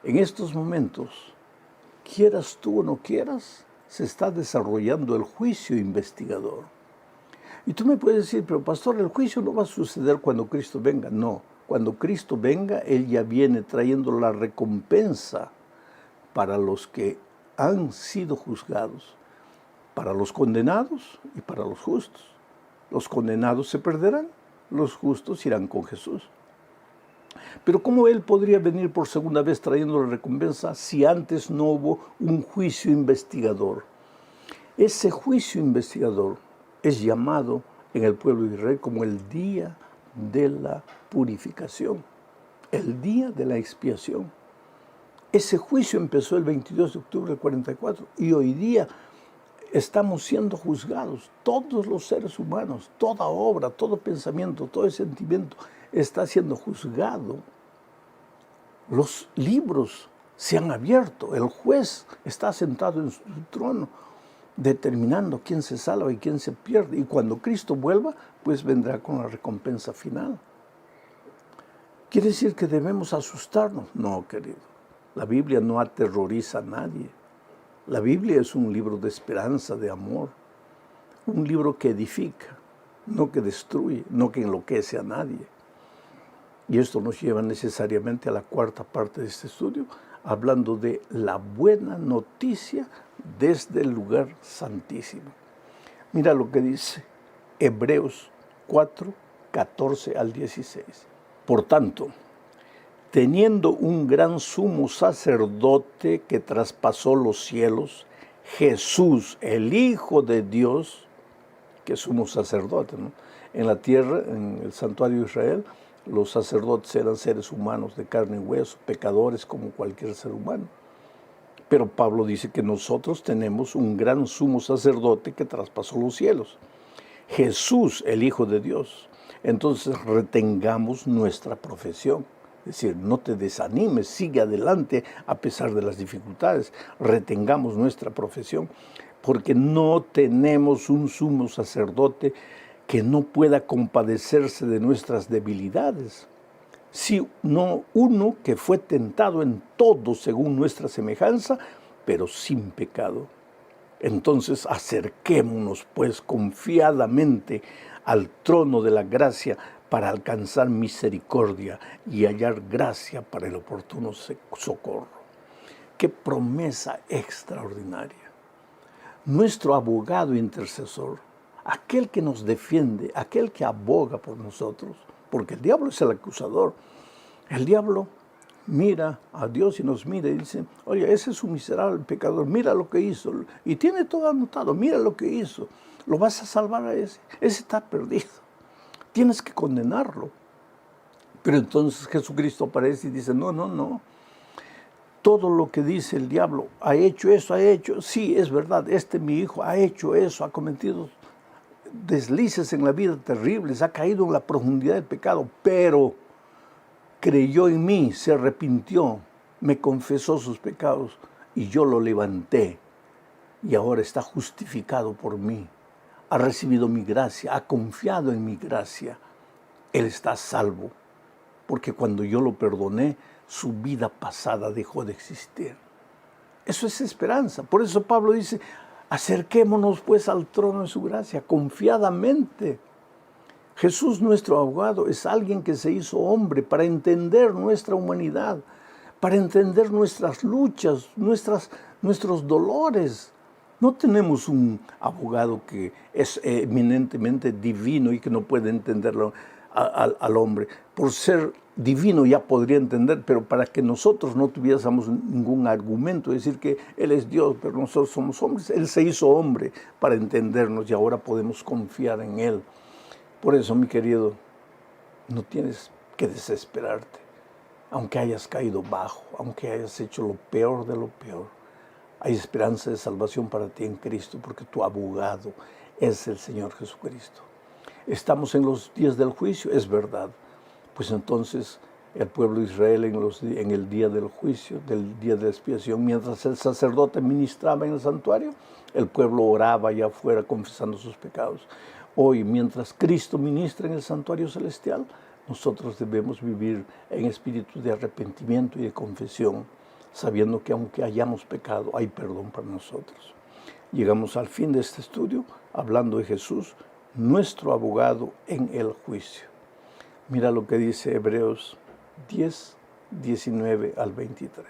en estos momentos, quieras tú o no quieras, se está desarrollando el juicio investigador. Y tú me puedes decir, pero pastor, el juicio no va a suceder cuando Cristo venga. No, cuando Cristo venga, Él ya viene trayendo la recompensa para los que han sido juzgados, para los condenados y para los justos. Los condenados se perderán, los justos irán con Jesús. Pero ¿cómo Él podría venir por segunda vez trayendo la recompensa si antes no hubo un juicio investigador? Ese juicio investigador es llamado en el pueblo de Israel como el día de la purificación, el día de la expiación. Ese juicio empezó el 22 de octubre del 44 y hoy día estamos siendo juzgados. Todos los seres humanos, toda obra, todo pensamiento, todo sentimiento está siendo juzgado. Los libros se han abierto, el juez está sentado en su trono, determinando quién se salva y quién se pierde. Y cuando Cristo vuelva, pues vendrá con la recompensa final. ¿Quiere decir que debemos asustarnos? No, querido. La Biblia no aterroriza a nadie. La Biblia es un libro de esperanza, de amor. Un libro que edifica, no que destruye, no que enloquece a nadie. Y esto nos lleva necesariamente a la cuarta parte de este estudio, hablando de la buena noticia desde el lugar santísimo. Mira lo que dice Hebreos 4, 14 al 16. Por tanto, teniendo un gran sumo sacerdote que traspasó los cielos, Jesús, el Hijo de Dios, que es sumo sacerdote, ¿no? En la tierra, en el santuario de Israel, los sacerdotes eran seres humanos de carne y hueso, pecadores como cualquier ser humano. Pero Pablo dice que nosotros tenemos un gran sumo sacerdote que traspasó los cielos. Jesús, el Hijo de Dios. Entonces retengamos nuestra profesión. Es decir, no te desanimes, sigue adelante a pesar de las dificultades. Retengamos nuestra profesión, porque no tenemos un sumo sacerdote que no pueda compadecerse de nuestras debilidades, sino uno que fue tentado en todo según nuestra semejanza, pero sin pecado. Entonces acerquémonos pues confiadamente al trono de la gracia para alcanzar misericordia y hallar gracia para el oportuno socorro. ¡Qué promesa extraordinaria! Nuestro abogado intercesor aquel que nos defiende, aquel que aboga por nosotros, porque el diablo es el acusador. El diablo mira a Dios y nos mira y dice, oye, ese es un miserable pecador, mira lo que hizo, y tiene todo anotado, mira lo que hizo, lo vas a salvar a ese está perdido, tienes que condenarlo. Pero entonces Jesucristo aparece y dice, no, no, no, todo lo que dice el diablo, ha hecho eso, sí, es verdad, mi hijo ha hecho eso, ha cometido deslices en la vida terribles, ha caído en la profundidad del pecado, pero creyó en mí, se arrepintió, me confesó sus pecados y yo lo levanté y ahora está justificado por mí. Ha recibido mi gracia, ha confiado en mi gracia. Él está salvo, porque cuando yo lo perdoné, su vida pasada dejó de existir. Eso es esperanza. Por eso Pablo dice, acerquémonos pues al trono de su gracia, confiadamente. Jesús, nuestro abogado, es alguien que se hizo hombre para entender nuestra humanidad, para entender nuestras luchas, nuestros dolores. No tenemos un abogado que es eminentemente divino y que no puede entenderlo al hombre. Por ser divino ya podría entender, pero para que nosotros no tuviésemos ningún argumento, decir que Él es Dios, pero nosotros somos hombres, Él se hizo hombre para entendernos y ahora podemos confiar en Él. Por eso, mi querido, no tienes que desesperarte, aunque hayas caído bajo, aunque hayas hecho lo peor de lo peor. Hay esperanza de salvación para ti en Cristo, porque tu abogado es el Señor Jesucristo. Estamos en los días del juicio, es verdad. Pues entonces el pueblo de Israel en el día del juicio, del día de expiación, mientras el sacerdote ministraba en el santuario, el pueblo oraba allá afuera confesando sus pecados. Hoy, mientras Cristo ministra en el santuario celestial, nosotros debemos vivir en espíritu de arrepentimiento y de confesión, sabiendo que aunque hayamos pecado, hay perdón para nosotros. Llegamos al fin de este estudio hablando de Jesús, nuestro abogado en el juicio. Mira lo que dice Hebreos 10, 19 al 23.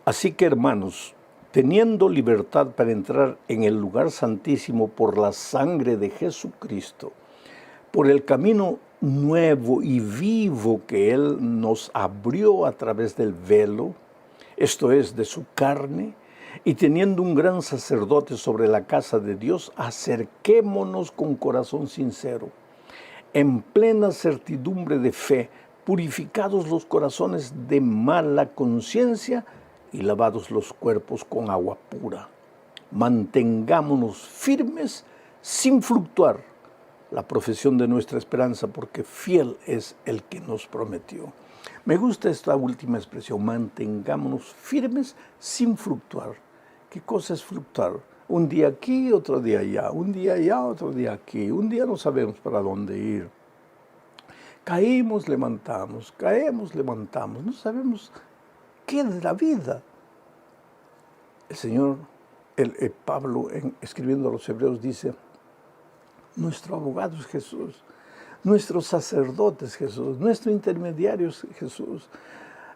Así que, hermanos, teniendo libertad para entrar en el lugar santísimo por la sangre de Jesucristo, por el camino nuevo y vivo que Él nos abrió a través del velo, esto es, de su carne, y teniendo un gran sacerdote sobre la casa de Dios, acerquémonos con corazón sincero, en plena certidumbre de fe, purificados los corazones de mala conciencia y lavados los cuerpos con agua pura. Mantengámonos firmes sin fluctuar la profesión de nuestra esperanza, porque fiel es el que nos prometió. Me gusta esta última expresión, mantengámonos firmes sin fluctuar. ¿Qué cosa es fluctuar? Un día aquí, otro día allá, un día allá, otro día aquí, un día no sabemos para dónde ir. Caemos, levantamos, no sabemos qué es la vida. El Señor, Pablo, escribiendo a los Hebreos, dice, nuestro abogado es Jesús, nuestro sacerdote es Jesús, nuestro intermediario es Jesús.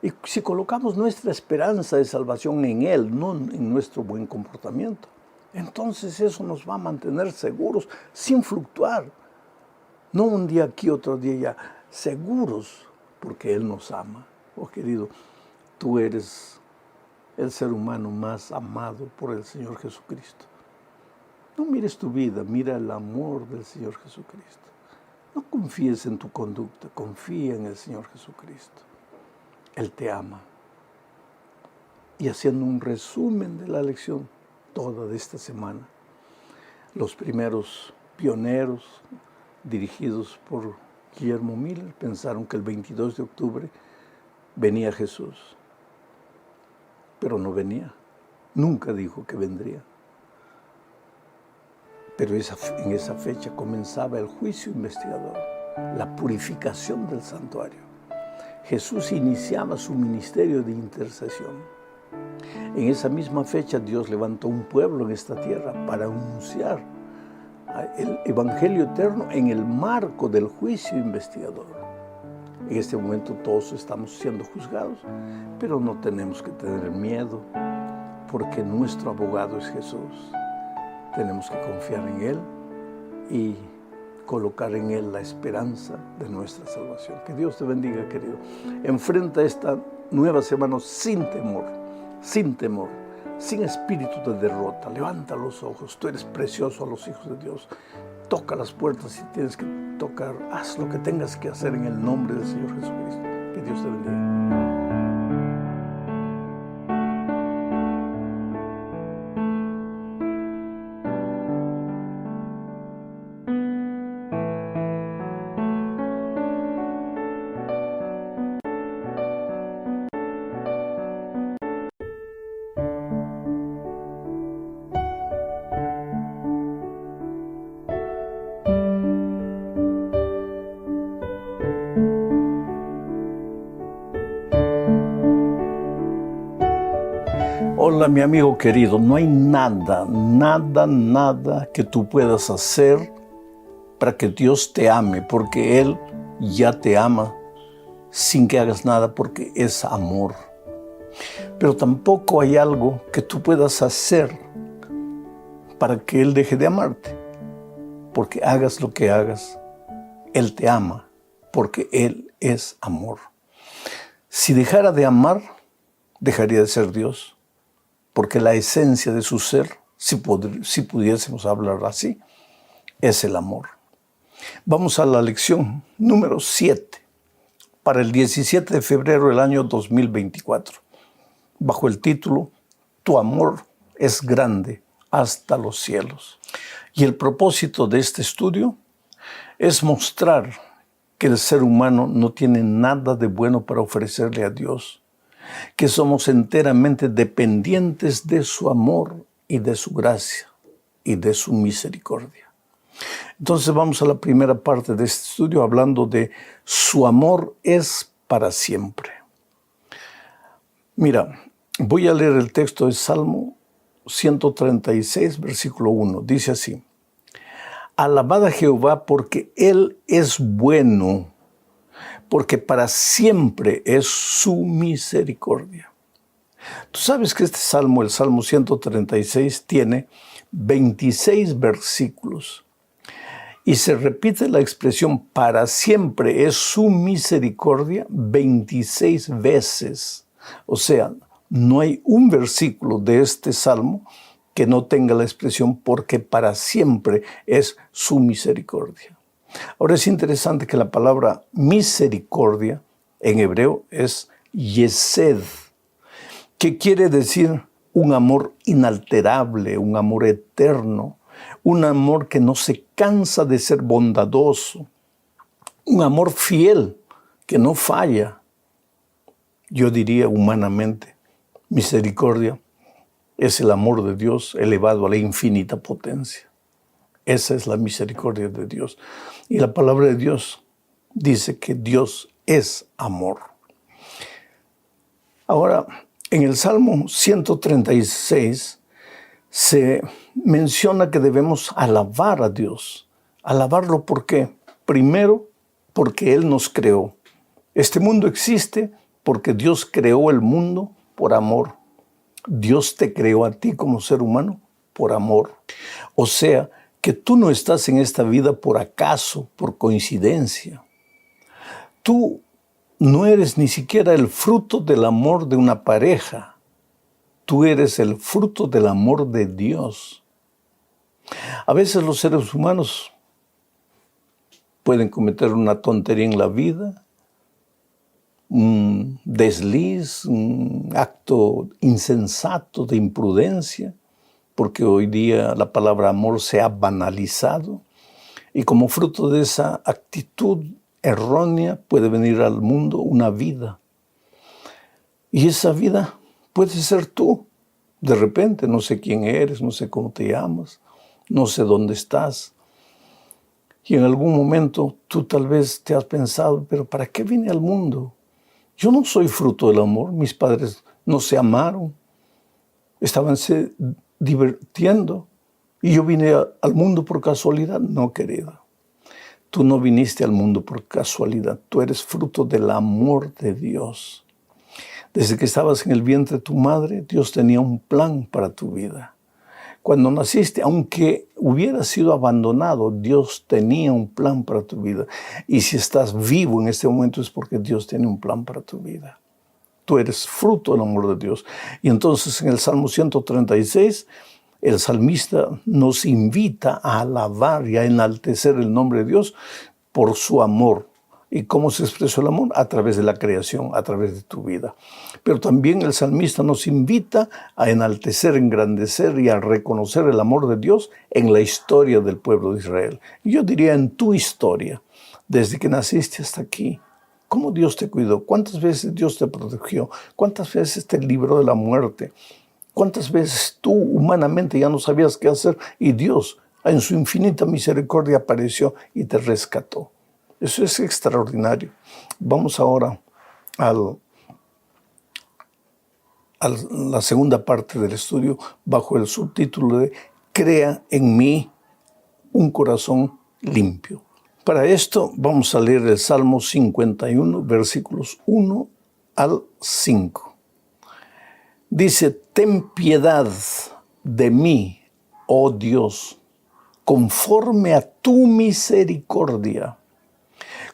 Y si colocamos nuestra esperanza de salvación en Él, no en nuestro buen comportamiento, entonces eso nos va a mantener seguros, sin fluctuar. No un día aquí, otro día allá, seguros, porque Él nos ama. Oh, querido, tú eres el ser humano más amado por el Señor Jesucristo. No mires tu vida, mira el amor del Señor Jesucristo. No confíes en tu conducta, confía en el Señor Jesucristo. Él te ama. Y haciendo un resumen de la lección toda de esta semana, los primeros pioneros dirigidos por Guillermo Miller pensaron que el 22 de octubre venía Jesús, pero no venía. Nunca dijo que vendría. Pero en esa fecha comenzaba el juicio investigador, la purificación del santuario. Jesús iniciaba su ministerio de intercesión. En esa misma fecha Dios levantó un pueblo en esta tierra para anunciar el Evangelio eterno en el marco del juicio investigador. En este momento todos estamos siendo juzgados, pero no tenemos que tener miedo, porque nuestro abogado es Jesús. Tenemos que confiar en Él y colocar en Él la esperanza de nuestra salvación. Que Dios te bendiga, querido. Enfrenta esta nueva semana sin temor, sin espíritu de derrota. Levanta los ojos, tú eres precioso a los hijos de Dios. Toca las puertas si tienes que tocar, haz lo que tengas que hacer en el nombre del Señor Jesucristo. Que Dios te bendiga. Hola, mi amigo querido, no hay nada que tú puedas hacer para que Dios te ame, porque Él ya te ama sin que hagas nada, porque es amor. Pero tampoco hay algo que tú puedas hacer para que Él deje de amarte, porque hagas lo que hagas, Él te ama, porque Él es amor. Si dejara de amar, dejaría de ser Dios. Porque la esencia de su ser, si pudiésemos hablar así, es el amor. Vamos a la lección número 7, para el 17 de febrero del año 2024, bajo el título, Tu amor es grande hasta los cielos. Y el propósito de este estudio es mostrar que el ser humano no tiene nada de bueno para ofrecerle a Dios, que somos enteramente dependientes de su amor y de su gracia y de su misericordia. Entonces vamos a la primera parte de este estudio hablando de su amor es para siempre. Mira, voy a leer el texto de Salmo 136, versículo 1. Dice así: Alabad a Jehová porque Él es bueno, porque para siempre es su misericordia. Tú sabes que este salmo, el Salmo 136, tiene 26 versículos y se repite la expresión para siempre es su misericordia 26 veces. O sea, no hay un versículo de este salmo que no tenga la expresión porque para siempre es su misericordia. Ahora es interesante que la palabra misericordia en hebreo es yesed, que quiere decir un amor inalterable, un amor eterno, un amor que no se cansa de ser bondadoso, un amor fiel que no falla. Yo diría humanamente, misericordia es el amor de Dios elevado a la infinita potencia. Esa es la misericordia de Dios. Y la palabra de Dios dice que Dios es amor. Ahora, en el Salmo 136 se menciona que debemos alabar a Dios. Alabarlo ¿por qué? Primero, porque Él nos creó. Este mundo existe porque Dios creó el mundo por amor. Dios te creó a ti como ser humano por amor. O sea, que tú no estás en esta vida por acaso, por coincidencia. Tú no eres ni siquiera el fruto del amor de una pareja. Tú eres el fruto del amor de Dios. A veces los seres humanos pueden cometer una tontería en la vida, un desliz, un acto insensato de imprudencia, porque hoy día la palabra amor se ha banalizado y como fruto de esa actitud errónea puede venir al mundo una vida. Y esa vida puede ser tú. De repente, no sé quién eres, no sé cómo te llamas, no sé dónde estás. Y en algún momento tú tal vez te has pensado, pero ¿para qué vine al mundo? Yo no soy fruto del amor, mis padres no se amaron, estaban divirtiendo y yo vine al mundo por casualidad. No, querida, tú no viniste al mundo por casualidad, tú eres fruto del amor de Dios. Desde que estabas en el vientre de tu madre, Dios tenía un plan para tu vida. Cuando naciste, aunque hubieras sido abandonado, Dios tenía un plan para tu vida. Y si estás vivo en este momento es porque Dios tiene un plan para tu vida. Tú eres fruto del amor de Dios. Y entonces en el Salmo 136, el salmista nos invita a alabar y a enaltecer el nombre de Dios por su amor. ¿Y cómo se expresó el amor? A través de la creación, a través de tu vida. Pero también el salmista nos invita a enaltecer, engrandecer y a reconocer el amor de Dios en la historia del pueblo de Israel. Y yo diría en tu historia, desde que naciste hasta aquí. ¿Cómo Dios te cuidó? ¿Cuántas veces Dios te protegió? ¿Cuántas veces te libró de la muerte? ¿Cuántas veces tú humanamente ya no sabías qué hacer? Y Dios, en su infinita misericordia, apareció y te rescató. Eso es extraordinario. Vamos ahora a la segunda parte del estudio bajo el subtítulo de Crea en mí un corazón limpio. Para esto vamos a leer el Salmo 51, versículos 1 al 5. Dice, ten piedad de mí, oh Dios, conforme a tu misericordia.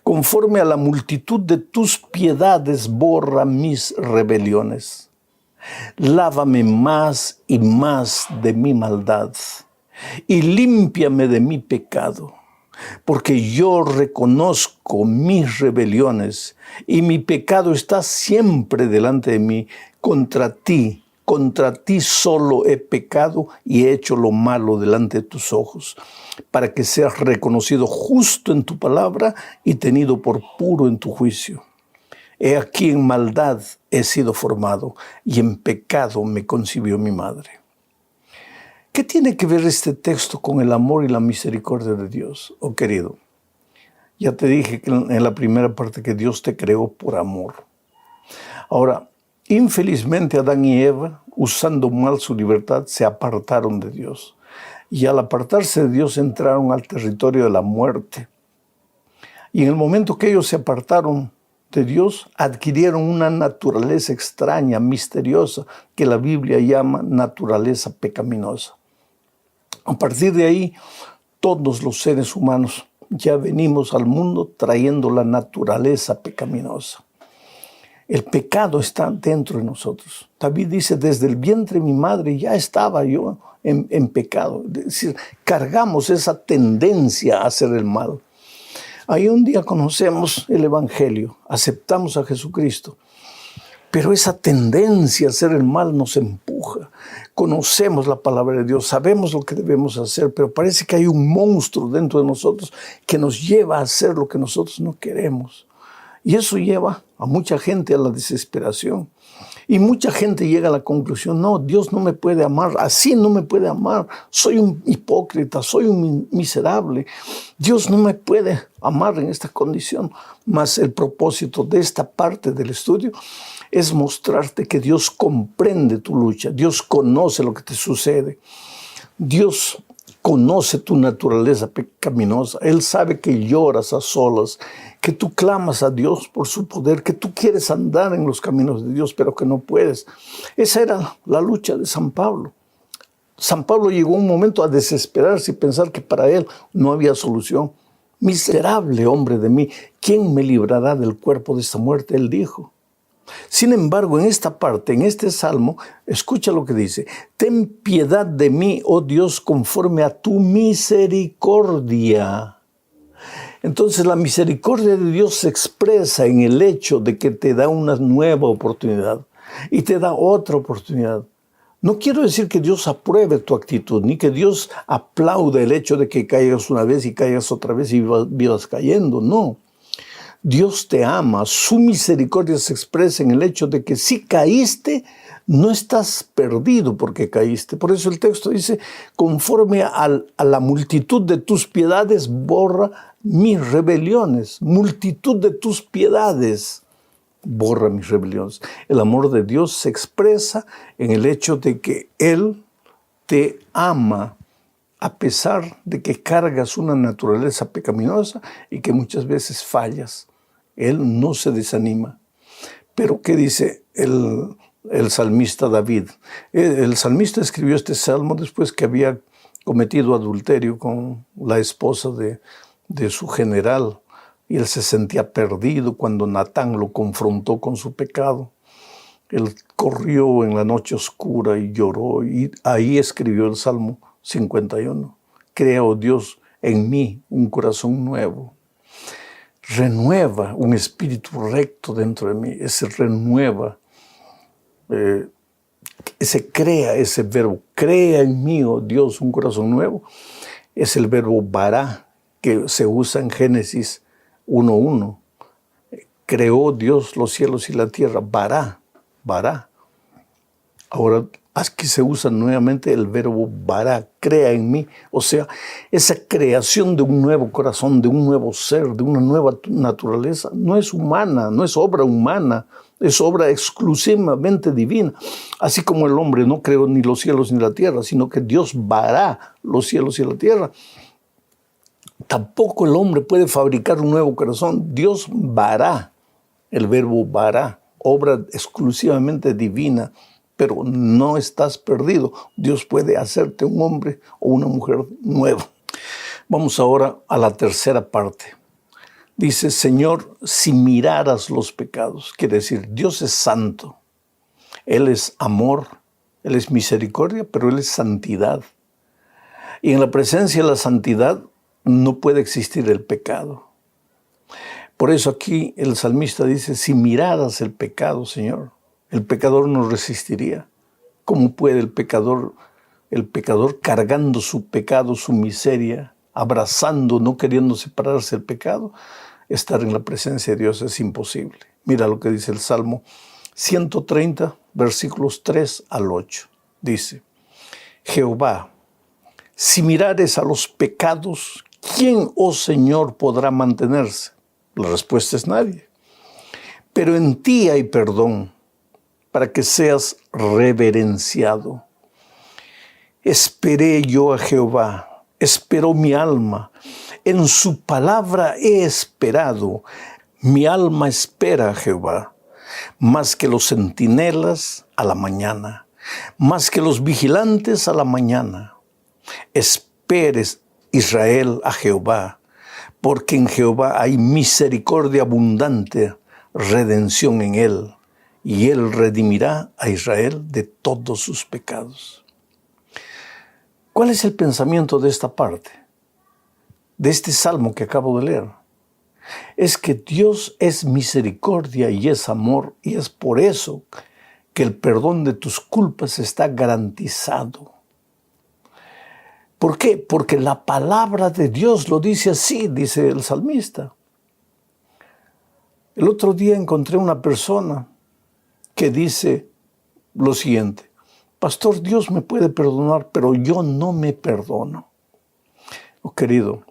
Conforme a la multitud de tus piedades, borra mis rebeliones. Lávame más y más de mi maldad, y límpiame de mi pecado. Porque yo reconozco mis rebeliones, y mi pecado está siempre delante de mí. Contra ti solo he pecado y he hecho lo malo delante de tus ojos, para que seas reconocido justo en tu palabra y tenido por puro en tu juicio. He aquí en maldad he sido formado, y en pecado me concibió mi madre. ¿Qué tiene que ver este texto con el amor y la misericordia de Dios, oh querido? Ya te dije que en la primera parte que Dios te creó por amor. Ahora, infelizmente Adán y Eva, usando mal su libertad, se apartaron de Dios. Y al apartarse de Dios entraron al territorio de la muerte. Y en el momento que ellos se apartaron de Dios, adquirieron una naturaleza extraña, misteriosa, que la Biblia llama naturaleza pecaminosa. A partir de ahí, todos los seres humanos ya venimos al mundo trayendo la naturaleza pecaminosa. El pecado está dentro de nosotros. David dice, desde el vientre de mi madre ya estaba yo en pecado. Es decir, cargamos esa tendencia a hacer el mal. Ahí un día conocemos el Evangelio, aceptamos a Jesucristo, pero esa tendencia a hacer el mal nos empuja. Conocemos la palabra de Dios, sabemos lo que debemos hacer, pero parece que hay un monstruo dentro de nosotros que nos lleva a hacer lo que nosotros no queremos. Y eso lleva a mucha gente a la desesperación. Y mucha gente llega a la conclusión, no, Dios no me puede amar, así no me puede amar, soy un hipócrita, soy un miserable, Dios no me puede amar en esta condición. Mas el propósito de esta parte del estudio es mostrarte que Dios comprende tu lucha, Dios conoce lo que te sucede, Dios conoce tu naturaleza pecaminosa. Él sabe que lloras a solas, que tú clamas a Dios por su poder, que tú quieres andar en los caminos de Dios, pero que no puedes. Esa era la lucha de San Pablo. San Pablo llegó un momento a desesperarse y pensar que para él no había solución. Miserable hombre de mí, ¿quién me librará del cuerpo de esta muerte? Él dijo. Sin embargo, en esta parte, en este salmo, escucha lo que dice. Ten piedad de mí, oh Dios, conforme a tu misericordia. Entonces, la misericordia de Dios se expresa en el hecho de que te da una nueva oportunidad y te da otra oportunidad. No quiero decir que Dios apruebe tu actitud, ni que Dios aplaude el hecho de que caigas una vez y caigas otra vez y vivas cayendo, no. Dios te ama, su misericordia se expresa en el hecho de que si caíste, no estás perdido porque caíste. Por eso el texto dice, conforme a la multitud de tus piedades, borra mis rebeliones. Multitud de tus piedades, borra mis rebeliones. El amor de Dios se expresa en el hecho de que Él te ama, a pesar de que cargas una naturaleza pecaminosa y que muchas veces fallas. Él no se desanima. Pero ¿qué dice el el salmista David. El salmista escribió este salmo después que había cometido adulterio con la esposa de su general, y él se sentía perdido cuando Natán lo confrontó con su pecado. Él corrió en la noche oscura y lloró, y ahí escribió el Salmo 51. Crea, oh Dios, en mí un corazón nuevo. Renueva un espíritu recto dentro de mí. Ese renueva, crea, ese verbo. Crea en mí, oh Dios, un corazón nuevo. Es el verbo bará, que se usa en Génesis 1:1. Creó Dios los cielos y la tierra. Bará, bará. Ahora aquí se usa nuevamente el verbo bará, crea en mí. O sea, esa creación de un nuevo corazón, de un nuevo ser, de una nueva naturaleza, no es humana, no es obra humana, es obra exclusivamente divina. Así como el hombre no creó ni los cielos ni la tierra, sino que Dios bará los cielos y la tierra. Tampoco el hombre puede fabricar un nuevo corazón. Dios bará, el verbo bará, obra exclusivamente divina. Pero no estás perdido. Dios puede hacerte un hombre o una mujer nueva. Vamos ahora a la tercera parte. Dice, Señor, si miraras los pecados, quiere decir, Dios es santo. Él es amor, Él es misericordia, pero Él es santidad. Y en la presencia de la santidad no puede existir el pecado. Por eso aquí el salmista dice, si miraras el pecado, Señor, el pecador no resistiría. ¿Cómo puede el pecador cargando su pecado, su miseria, abrazando, no queriendo separarse del pecado, estar en la presencia de Dios? Es imposible. Mira lo que dice el Salmo 130, versículos 3 al 8. Dice, Jehová, si mirares a los pecados, ¿quién, oh Señor, podrá mantenerse? La respuesta es nadie. Pero en ti hay perdón, para que seas reverenciado. Esperé yo a Jehová, esperó mi alma, en su palabra he esperado, mi alma espera a Jehová, más que los centinelas a la mañana, más que los vigilantes a la mañana. Esperes, Israel, a Jehová, porque en Jehová hay misericordia abundante, redención en él. Y Él redimirá a Israel de todos sus pecados. ¿Cuál es el pensamiento de esta parte? De este salmo que acabo de leer. Es que Dios es misericordia y es amor, y es por eso que el perdón de tus culpas está garantizado. ¿Por qué? Porque la palabra de Dios lo dice así, dice el salmista. El otro día encontré una persona que dice lo siguiente, pastor, Dios me puede perdonar, pero yo no me perdono. Oh, querido,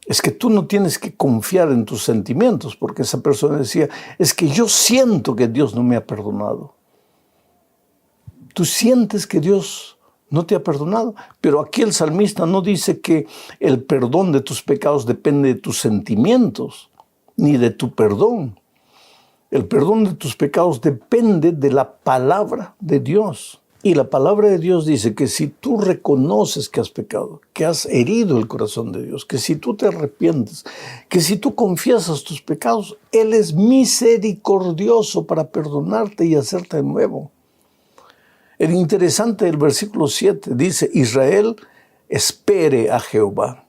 es que tú no tienes que confiar en tus sentimientos, porque esa persona decía, es que yo siento que Dios no me ha perdonado. Tú sientes que Dios no te ha perdonado, pero aquí el salmista no dice que el perdón de tus pecados depende de tus sentimientos, ni de tu perdón. El perdón de tus pecados depende de la palabra de Dios. Y la palabra de Dios dice que si tú reconoces que has pecado, que has herido el corazón de Dios, que si tú te arrepientes, que si tú confiesas tus pecados, Él es misericordioso para perdonarte y hacerte de nuevo. El interesante del versículo 7 dice, Israel, espere a Jehová,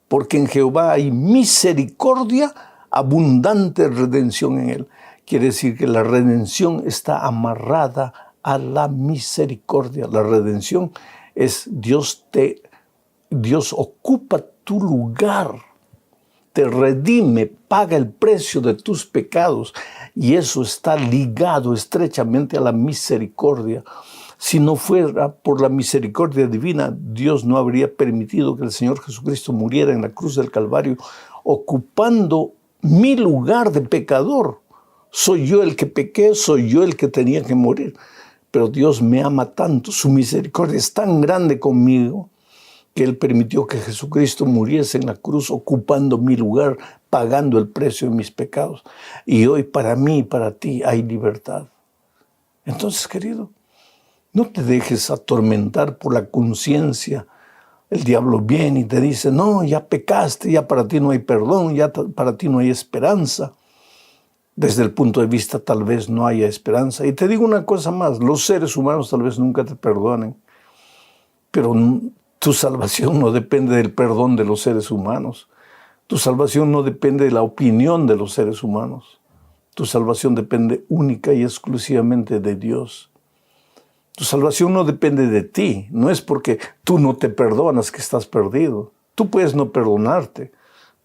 porque en Jehová hay misericordia, abundante redención en Él. Quiere decir que la redención está amarrada a la misericordia. La redención es Dios ocupa tu lugar, te redime, paga el precio de tus pecados, y eso está ligado estrechamente a la misericordia. Si no fuera por la misericordia divina, Dios no habría permitido que el Señor Jesucristo muriera en la cruz del Calvario, ocupando mi lugar de pecador. Soy yo el que pequé, soy yo el que tenía que morir. Pero Dios me ama tanto, su misericordia es tan grande conmigo, que Él permitió que Jesucristo muriese en la cruz, ocupando mi lugar, pagando el precio de mis pecados. Y hoy para mí y para ti hay libertad. Entonces, querido, no te dejes atormentar por la conciencia. El diablo viene y te dice, no, ya pecaste, ya para ti no hay perdón, ya para ti no hay esperanza. Desde el punto de vista tal vez no haya esperanza. Y te digo una cosa más, los seres humanos tal vez nunca te perdonen, pero tu salvación no depende del perdón de los seres humanos. Tu salvación no depende de la opinión de los seres humanos. Tu salvación depende única y exclusivamente de Dios. Tu salvación no depende de ti. No es porque tú no te perdonas que estás perdido. Tú puedes no perdonarte,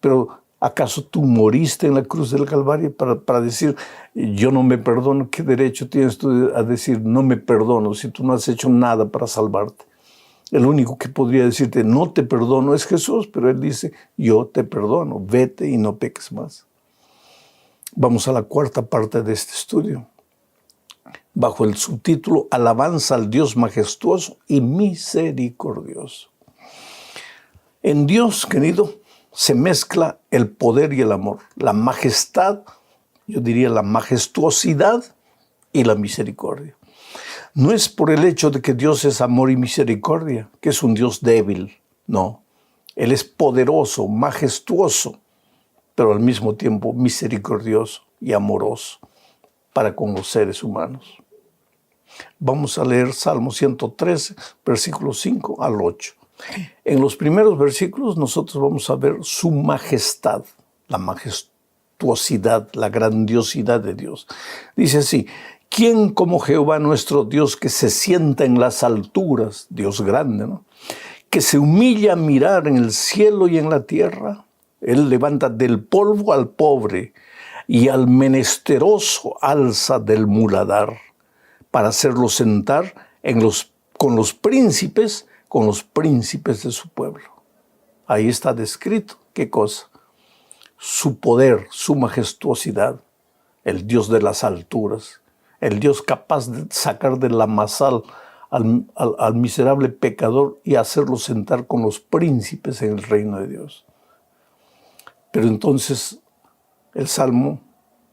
pero ¿acaso tú moriste en la cruz del Calvario para decir, yo no me perdono? ¿Qué derecho tienes tú a decir, no me perdono, si tú no has hecho nada para salvarte? El único que podría decirte, no te perdono, es Jesús, pero Él dice, yo te perdono, vete y no peques más. Vamos a la cuarta parte de este estudio, bajo el subtítulo Alabanza al Dios majestuoso y misericordioso. En Dios, querido, se mezcla el poder y el amor, la majestad, yo diría la majestuosidad y la misericordia. No es por el hecho de que Dios es amor y misericordia, que es un Dios débil, no. Él es poderoso, majestuoso, pero al mismo tiempo misericordioso y amoroso para con los seres humanos. Vamos a leer Salmo 113, versículos 5 al 8. En los primeros versículos nosotros vamos a ver su majestad, la majestuosidad, la grandiosidad de Dios. Dice así, ¿quién como Jehová nuestro Dios que se sienta en las alturas, Dios grande, ¿no? Que se humilla a mirar en el cielo y en la tierra? Él levanta del polvo al pobre y al menesteroso alza del muladar para hacerlo sentar con los príncipes de su pueblo. Ahí está descrito, ¿qué cosa? Su poder, su majestuosidad, el Dios de las alturas, el Dios capaz de sacar de la masal al miserable pecador y hacerlo sentar con los príncipes en el reino de Dios. Pero entonces el Salmo,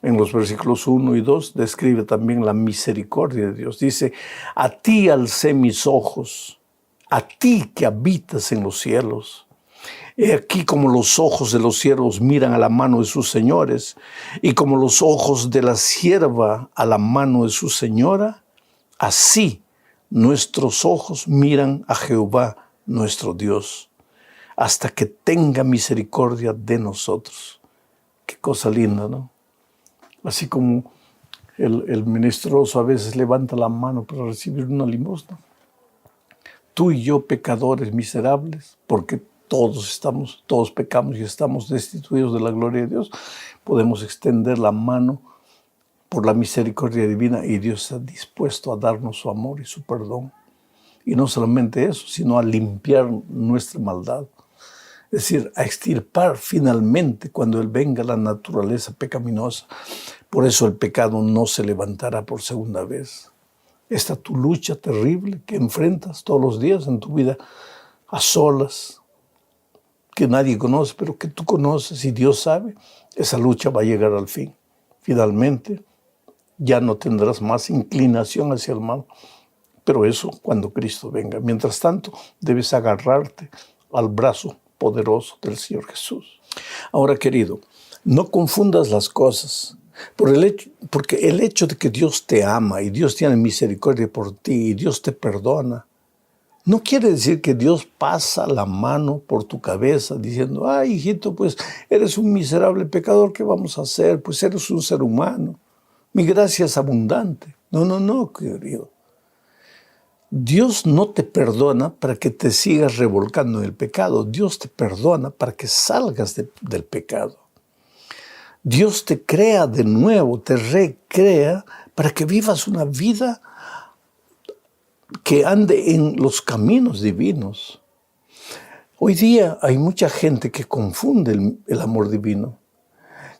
en los versículos 1 y 2, describe también la misericordia de Dios. Dice, a ti alcé mis ojos, a ti que habitas en los cielos. He aquí como los ojos de los siervos miran a la mano de sus señores, y como los ojos de la sierva a la mano de su señora, así nuestros ojos miran a Jehová, nuestro Dios, hasta que tenga misericordia de nosotros. Qué cosa linda, ¿no? Así como el menesteroso a veces levanta la mano para recibir una limosna. Tú y yo, pecadores miserables, porque todos pecamos y estamos destituidos de la gloria de Dios, podemos extender la mano por la misericordia divina y Dios está dispuesto a darnos su amor y su perdón. Y no solamente eso, sino a limpiar nuestra maldad. Es decir, a extirpar finalmente cuando Él venga la naturaleza pecaminosa. Por eso el pecado no se levantará por segunda vez. Esta tu lucha terrible que enfrentas todos los días en tu vida a solas, que nadie conoce, pero que tú conoces y Dios sabe, esa lucha va a llegar al fin. Finalmente, ya no tendrás más inclinación hacia el mal, pero eso cuando Cristo venga. Mientras tanto, debes agarrarte al brazo poderoso del Señor Jesús. Ahora, querido, no confundas las cosas, porque el hecho de que Dios te ama y Dios tiene misericordia por ti y Dios te perdona, no quiere decir que Dios pasa la mano por tu cabeza diciendo, ay, hijito, pues eres un miserable pecador, ¿qué vamos a hacer? Pues eres un ser humano, mi gracia es abundante. No, querido. Dios no te perdona para que te sigas revolcando en el pecado. Dios te perdona para que salgas del pecado. Dios te crea de nuevo, te recrea para que vivas una vida que ande en los caminos divinos. Hoy día hay mucha gente que confunde el amor divino.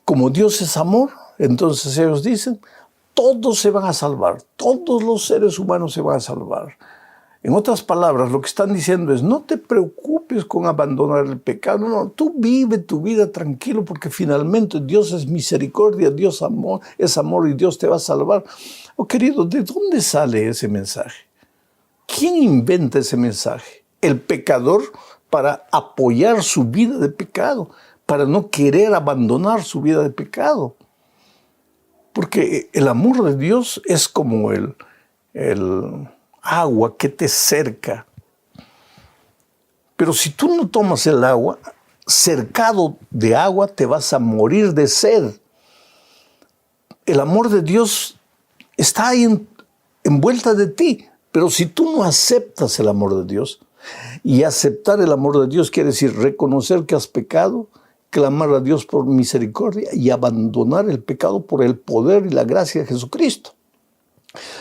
Como Dios es amor, entonces ellos dicen, todos se van a salvar, todos los seres humanos se van a salvar. En otras palabras, lo que están diciendo es, no te preocupes con abandonar el pecado. No, tú vive tu vida tranquilo porque finalmente Dios es misericordia, Dios es amor y Dios te va a salvar. Oh, querido, ¿de dónde sale ese mensaje? ¿Quién inventa ese mensaje? El pecador para apoyar su vida de pecado, para no querer abandonar su vida de pecado. Porque el amor de Dios es como el agua que te cerca. Pero si tú no tomas el agua, cercado de agua te vas a morir de sed. El amor de Dios está ahí envuelta de ti. Pero si tú no aceptas el amor de Dios, y aceptar el amor de Dios quiere decir reconocer que has pecado, clamar a Dios por misericordia y abandonar el pecado por el poder y la gracia de Jesucristo.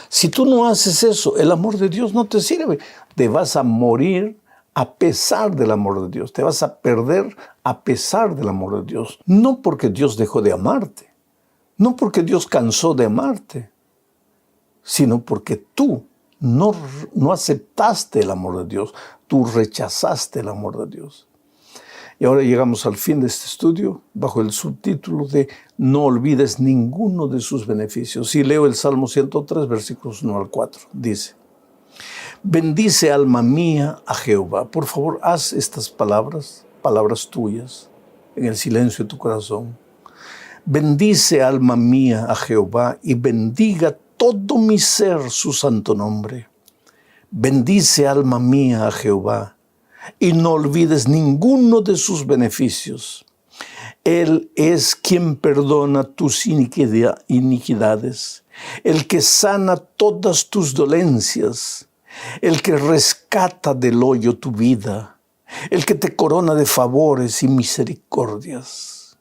Si tú no haces eso, el amor de Dios no te sirve. Te vas a morir a pesar del amor de Dios. Te vas a perder a pesar del amor de Dios. No porque Dios dejó de amarte. No porque Dios cansó de amarte. Sino porque tú no aceptaste el amor de Dios. Tú rechazaste el amor de Dios. Y ahora llegamos al fin de este estudio bajo el subtítulo de No olvides ninguno de sus beneficios. Y leo el Salmo 103, versículos 1 al 4. Dice, bendice alma mía a Jehová. Por favor, haz estas palabras tuyas, en el silencio de tu corazón. Bendice alma mía a Jehová y bendiga todo mi ser su santo nombre. Bendice alma mía a Jehová y no olvides ninguno de sus beneficios. Él es quien perdona tus iniquidades, el que sana todas tus dolencias, el que rescata del hoyo tu vida, el que te corona de favores y misericordias.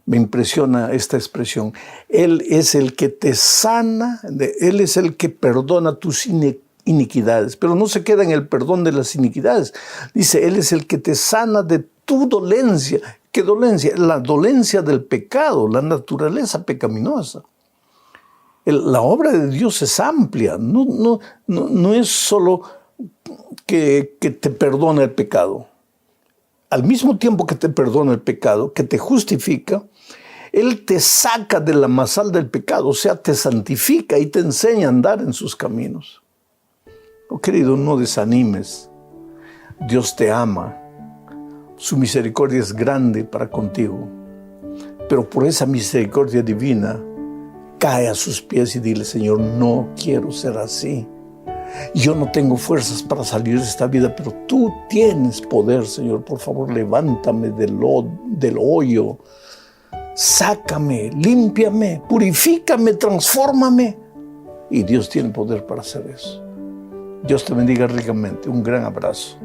Me impresiona esta expresión. Él es el que te sana, Él es el que perdona tus iniquidades, pero no se queda en el perdón de las iniquidades. Dice, Él es el que te sana de tu dolencia. ¿Qué dolencia? La dolencia del pecado, la naturaleza pecaminosa. La obra de Dios es amplia, no es solo que te perdona el pecado. Al mismo tiempo que te perdona el pecado, que te justifica, Él te saca de la masal del pecado, o sea, te santifica y te enseña a andar en sus caminos. Oh, querido, no desanimes. Dios te ama. Su misericordia es grande para contigo. Pero por esa misericordia divina, cae a sus pies y dile, Señor, no quiero ser así. Yo no tengo fuerzas para salir de esta vida, pero tú tienes poder, Señor. Por favor, levántame del hoyo. Sácame, límpiame, purifícame, transfórmame. Y Dios tiene poder para hacer eso. Dios te bendiga ricamente. Un gran abrazo.